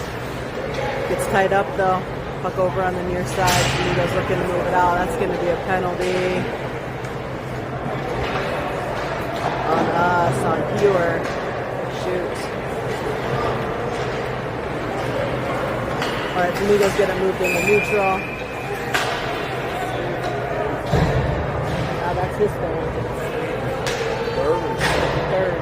Gets tied up though. Puck over on the near side. Flomingos looking to move it out. That's going to be a penalty on us, on Hewer. Shoot. All right, Flomingos get it moved into neutral. That's his third. Third.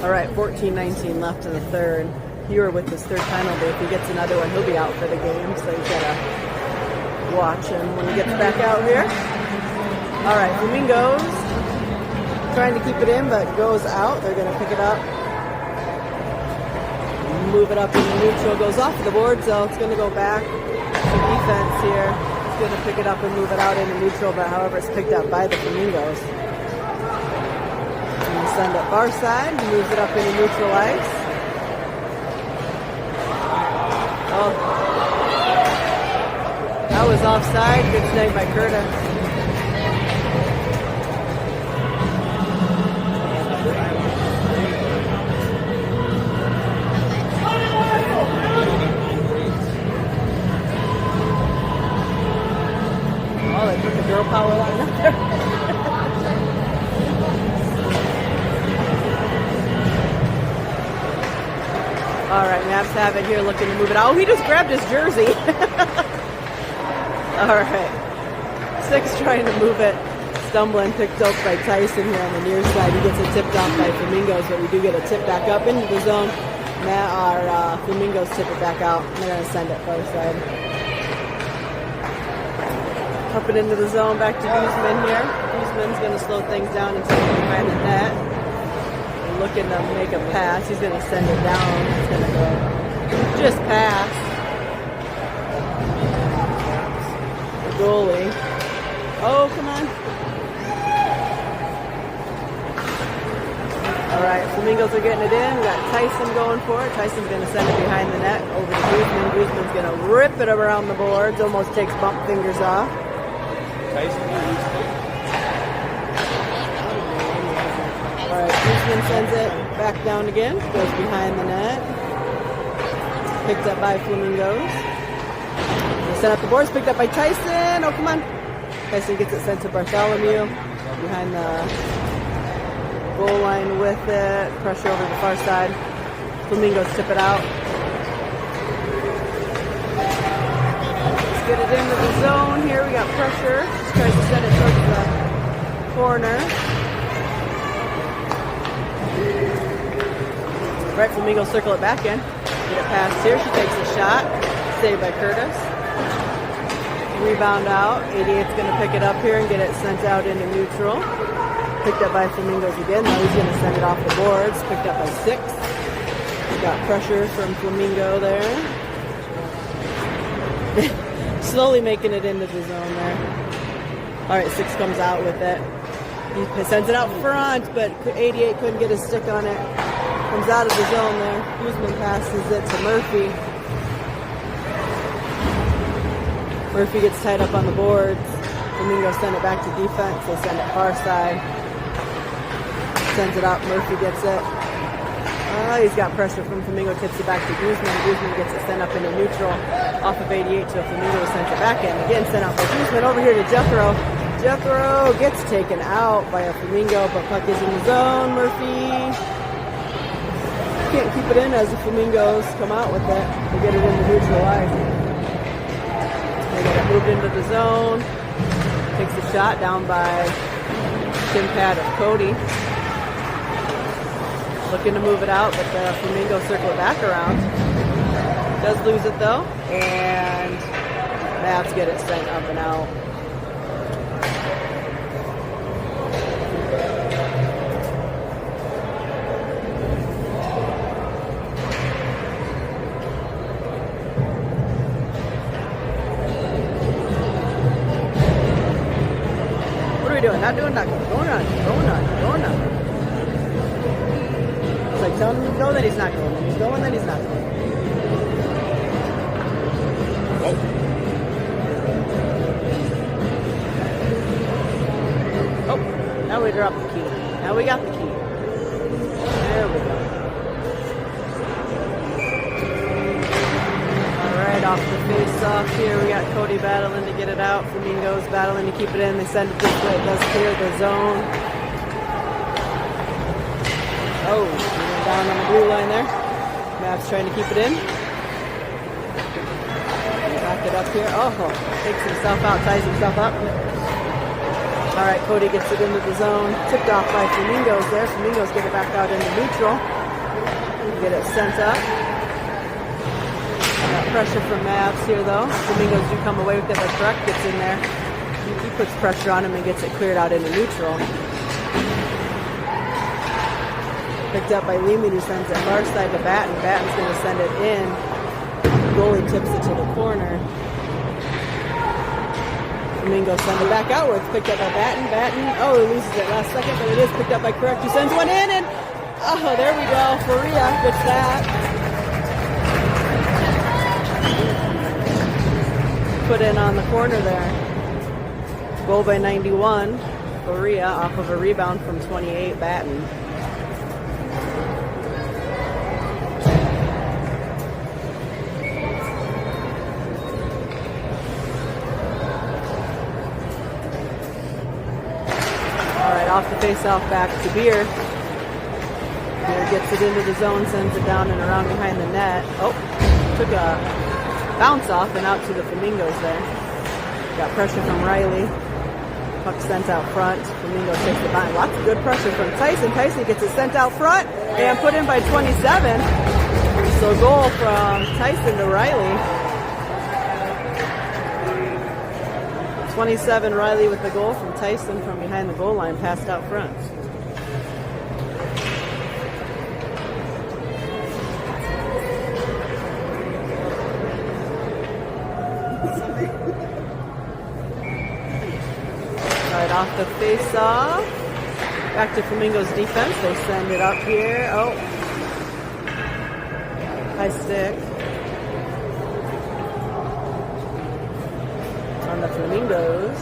All right, 14-19 left in the third. Hewer with his third penalty. If he gets another one, he'll be out for the game, so he's got to watch him when he gets back out here. All right, Flomingos trying to keep it in, but goes out. They're going to pick it up, move it up into neutral, goes off the board, so it's going to go back to defense here. It's going to pick it up and move it out into neutral, but however, it's picked up by the Flomingos. And send it far side, moves it up into neutral ice. Oh. That was offside. Good snag by Curtis. Oh, they put the girl power line up there. All right, Mavs have it here, looking to move it out. Oh, he just grabbed his jersey. All right. 6 trying to move it. Stumbling, picked up by Tyson here on the near side. He gets it tipped off by Flomingos, but we do get a tip back up into the zone. Our Flomingos tip it back out. They're going to send it far side. Up and into the zone, back to Guzman here. Guzman's going to slow things down and take it behind the net. Looking to make a pass. He's going to send it down. It's going to go just past the goalie. Oh, come on. All right, Flomingos are getting it in. We got Tyson going for it. Tyson's going to send it behind the net over to Guzman. Guzman's going to rip it around the boards. Almost takes bump fingers off. All right, Guzman sends it back down again. Goes behind the net. Picked up by Flomingos. They set up the boards. Picked up by Tyson. Oh, come on. Tyson gets it sent to Bartholomew. Behind the goal line with it. Pressure over the far side. Flomingos tip it out. Let's get it into the zone here. We got pressure. Just tries to send it towards the corner. Right, Flomingos circle it back in. Get it past here. She takes a shot. Saved by Curtis. Rebound out. 88's going to pick it up here and get it sent out into neutral. Picked up by Flomingos again. Now he's going to send it off the boards. Picked up by 6. Got pressure from Flamingo there. Slowly making it into the zone there. All right, 6 comes out with it. He sends it out front, but 88 couldn't get his stick on it. Comes out of the zone there. Guzman passes it to Murphy. Murphy gets tied up on the boards. Flamingo send it back to defense. They send it far side. Sends it up. Murphy gets it. He's got pressure from Flamingo. Tips it back to Guzman. Guzman gets it sent up into neutral. Off of 88 to Flamingo. Sends it back in. Again, sent out by Guzman. Over here to Jethro. Jethro gets taken out by a Flamingo, but puck is in the zone. Murphy can't keep it in as the Flamingos come out with it. They get it in the neutral line. They get it moved into the zone. Takes a shot down by shin pad of Cody. Looking to move it out, but the Flamingo circle it back around. Does lose it though, and Mavs get it sent up and out. Doing? Not doing nothing. Going on. It's like telling him to go, then he's not going. Then he's going, then he's not going. Oh, now we dropped the key. Now we got the key. There we go. Off the face-off here, we got Cody battling to get it out. Flamingos battling to keep it in. They send it this way. It does clear the zone. Oh, down on the blue line there. Mavs trying to keep it in. Back it up here. Oh, takes himself out, ties himself up. All right, Cody gets it into the zone. Tipped off by Flamingos there. Flamingos get it back out into neutral. Get it sent up. Pressure from Mavs here though. Flomingos do come away with it, but Breck gets in there. He puts pressure on him and gets it cleared out into neutral. Picked up by Lehman, who sends it far side to Batten. Batten's going to send it in. The goalie tips it to the corner. Flomingos send it back outwards. Picked up by Batten. Batten, oh, he loses it last second, but it is picked up by Correct, who sends one in, and oh, there we go. Faria gets that. put in on the corner there. Goal by 91. Korea off of a rebound from 28, Batten. Off the face-off back to Beer. Beer gets it into the zone, sends it down and around behind the net. Oh, took a bounce off and out to the Flomingos there. Got pressure from Riley. Puck sent out front. Flomingos takes it behind. Lots of good pressure from Tyson. Tyson gets it sent out front and put in by 27. So goal from Tyson to Riley. 27, Riley with the goal from Tyson from behind the goal line, passed out front. Right off the face-off. Back to Flamingos defense. They send it up here. Oh. High stick. On the Flomingos.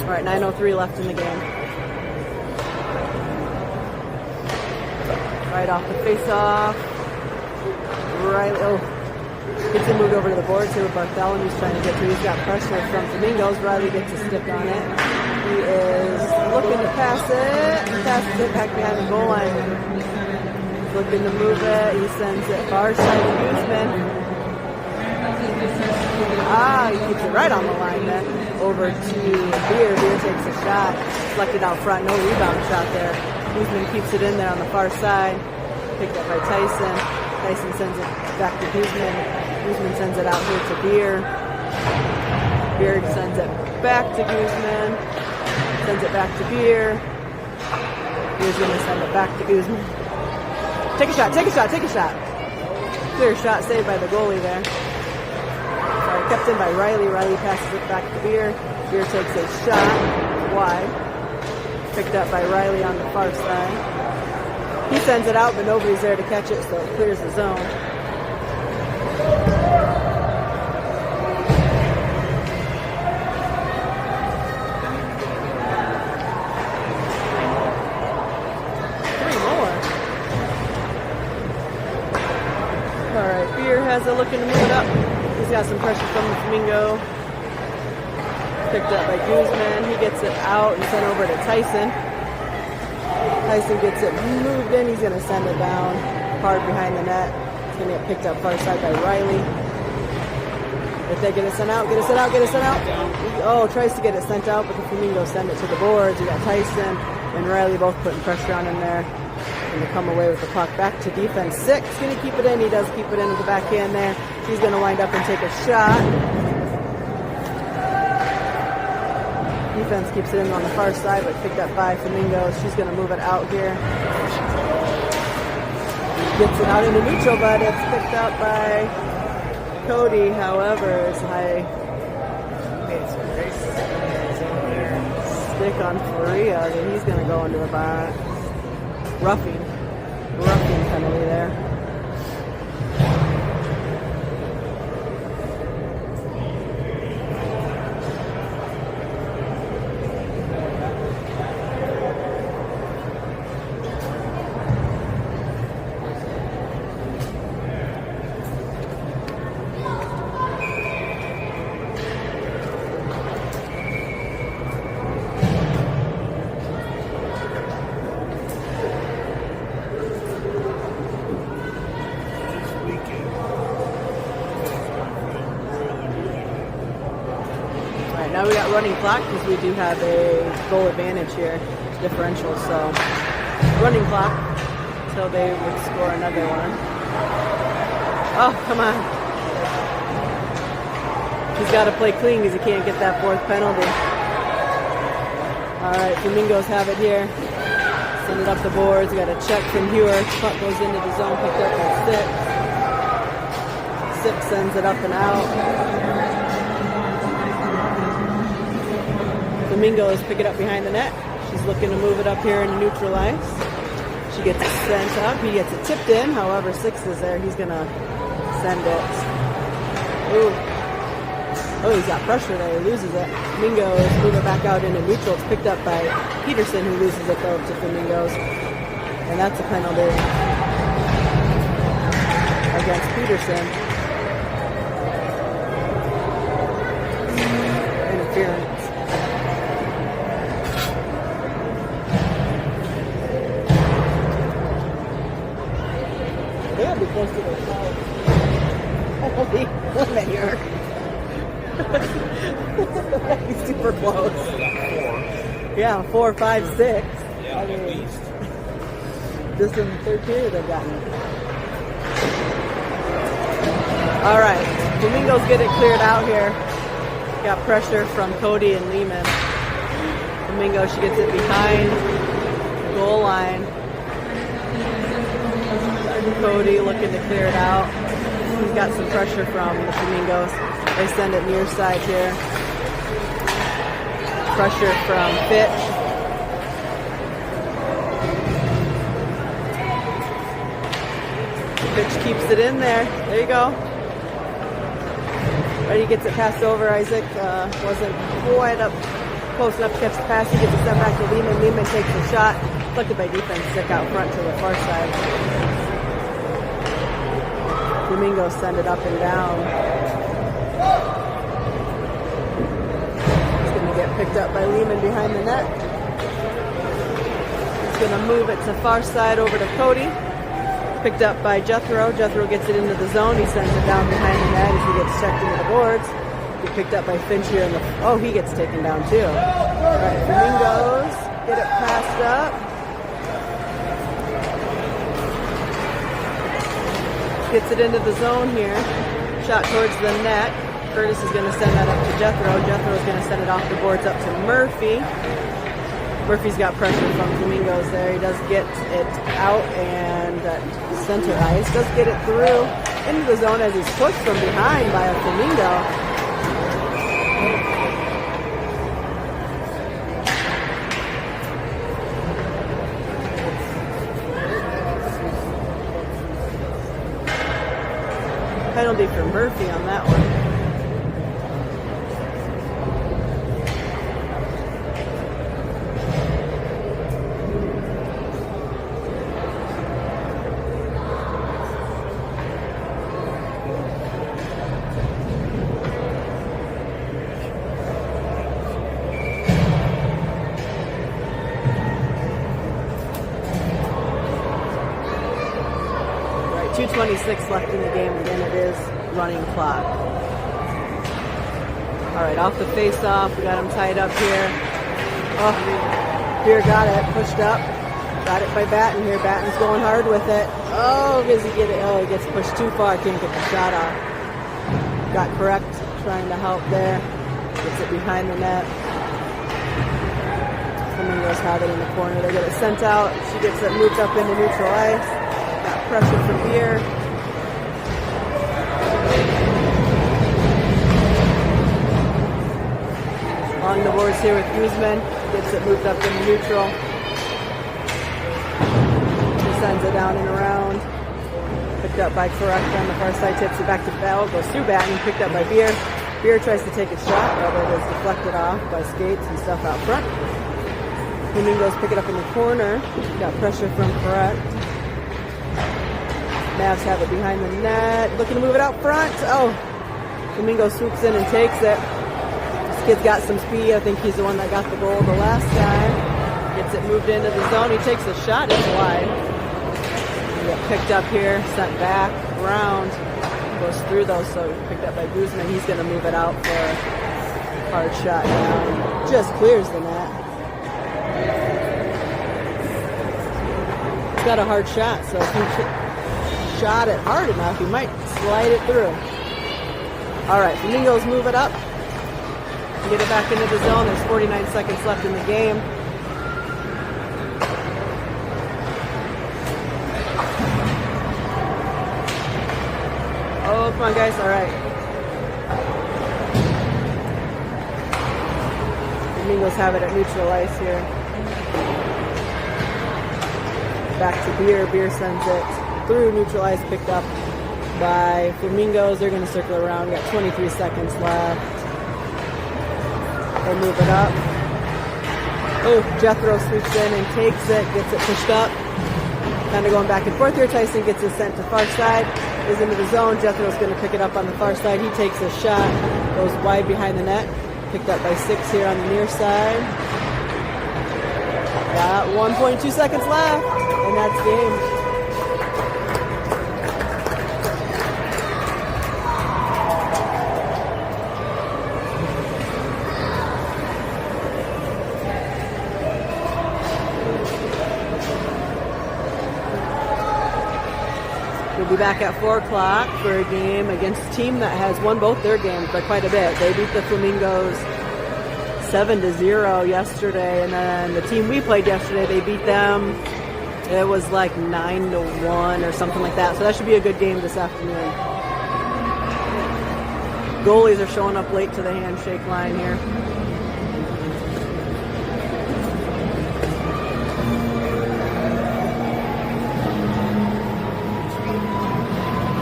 All right, 9:03 left in the game. Right off the face-off. Riley, oh. Gets it moved over to the boards here with Bartholomew's trying to get to. He's got pressure from Flomingos. Riley gets a stick on it. He is looking to pass it. Passes it back behind the goal line. He's looking to move it. He sends it far side to Guzman. He keeps it right on the line then. Over to Beer. Beer takes a shot. Deflected out front. No rebound shot there. Guzman keeps it in there on the far side. Picked up by Tyson. Tyson sends it back to Guzman. Guzman sends it out here to Beer. Beer sends it back to Guzman. Sends it back to Beer. Beer's going to send it back to Guzman. Take a shot, take a shot, take a shot. Clear shot saved by the goalie there. Sorry, kept in by Riley. Riley passes it back to Beer. Beer takes a shot wide. Picked up by Riley on the far side. He sends it out, but nobody's there to catch it, so it clears the zone. Looking to move it up. He's got some pressure from the Flamingo. Picked up by Guzman. He gets it out and sent over to Tyson. Tyson gets it moved in. He's going to send it down hard behind the net. It's going to get picked up far side by Riley. If they get it sent out, get it sent out, get it sent out. Oh, tries to get it sent out, but the Flamingos send it to the boards. You got Tyson and Riley both putting pressure on him there. Going to come away with the puck back to defense. 6 going to keep it in. He does keep it in with the backhand there. He's going to wind up and take a shot. Defense keeps it in on the far side, but picked up by Flomingos. She's going to move it out here. Gets it out into neutral, but it's picked up by Cody. However, it's high stick on Faria, and he's going to go into the box. Roughing penalty there. Now we got running clock because we do have a goal advantage here, differential. So running clock until they would score another one. Oh, come on. He's got to play clean because he can't get that 4th penalty. All right, Flomingos have it here. Send it up the boards. We got a check from Hewer. Puck goes into the zone, picked up by 6. 6 sends it up and out. Flomingos pick it up behind the net. She's looking to move it up here into neutral ice. She gets it sent up. He gets it tipped in. However, 6 is there. He's going to send it. Ooh. Oh, he's got pressure there. He loses it. Flomingos move it back out into neutral. It's picked up by Peterson, who loses it though to Flomingos. And that's a penalty against Peterson. Interference. They gotta be close to their foul. Holy limit here. He's super close. Yeah, 4, 5, 6. Yeah, at least. Just in the third period they've gotten it. All right, Flomingos get it cleared out here. Got pressure from Cody and Lehman. Flamingo, she gets it behind the goal line. Cody looking to clear it out. He's got some pressure from the Flamingos. They send it near side here. Pressure from Fitch. Fitch keeps it in there. There you go. Ready gets it passed over. Isaac wasn't quite up close enough to catch the pass. He gets it sent back to Lehman. Lehman takes a shot. Deflected by defense. Stick out front to the far side. Flomingos send it up and down. It's going to get picked up by Lehman behind the net. He's going to move it to far side over to Cody. Picked up by Jethro. Jethro gets it into the zone. He sends it down behind the net as he gets checked into the boards. Get picked up by Finch here in the... Oh, he gets taken down too. All right, Flomingos get it passed up. Gets it into the zone here. Shot towards the net. Curtis is going to send that up to Jethro. Jethro is going to send it off the boards up to Murphy. Murphy's got pressure from Flomingos there. He does get it out and center ice. Does get it through into the zone as he's pushed from behind by a Flamingo. Penalty for Murphy on that one. Right, 2:26 left in the game, again it is running clock. All right, off the face-off, we got him tied up here. Oh, here got it, pushed up. Got it by Batten here. Batten's going hard with it. Oh, does he get it? Oh, he gets pushed too far. Can't get the shot off. Got correct, trying to help there. Gets it behind the net. Flomingos have it in the corner. They get it sent out. She gets it moved up into neutral ice. Got pressure from Beer. Along the boards here with Guzman. Gets it moved up into neutral. She sends it down and around. Picked up by Correct on the far side. Tips it back to Bell. Goes through Batten. Picked up by Beer. Beer tries to take a shot, but it is deflected off by skates and stuff out front. Flomingos pick it up in the corner. Got pressure from Correct. Mavs have it behind the net. Looking to move it out front. Oh, Flamingo swoops in and takes it. This kid's got some speed. I think he's the one that got the goal the last time. Gets it moved into the zone. He takes a shot. It's wide. Get picked up here, sent back, around. Goes through those, so picked up by Guzman. He's going to move it out for a hard shot down. Just clears the net. He's got a hard shot, so if he shot it hard enough, he might slide it through. All right, Flomingos move it up. Get it back into the zone. There's 49 seconds left in the game. Oh, Come on, guys. All right. Flomingos have it at neutral ice here. Back to Beer. Beer sends it through neutral ice, picked up by Flomingos. They're going to circle around. We got 23 seconds left. They'll move it up. Oh, Jethro sweeps in and takes it, gets it pushed up. Kind of going back and forth here. Tyson gets it sent to far side, is into the zone. Jethro's going to pick it up on the far side. He takes a shot, goes wide behind the net. Picked up by 6 here on the near side. Got 1.2 seconds left, and that's game. We'll be back at 4 o'clock for a game against a team that has won both their games by quite a bit. They beat the Flomingos 7-0 yesterday, and then the team we played yesterday, they beat them. It was like 9-1 or something like that. So that should be a good game this afternoon. Goalies are showing up late to the handshake line here.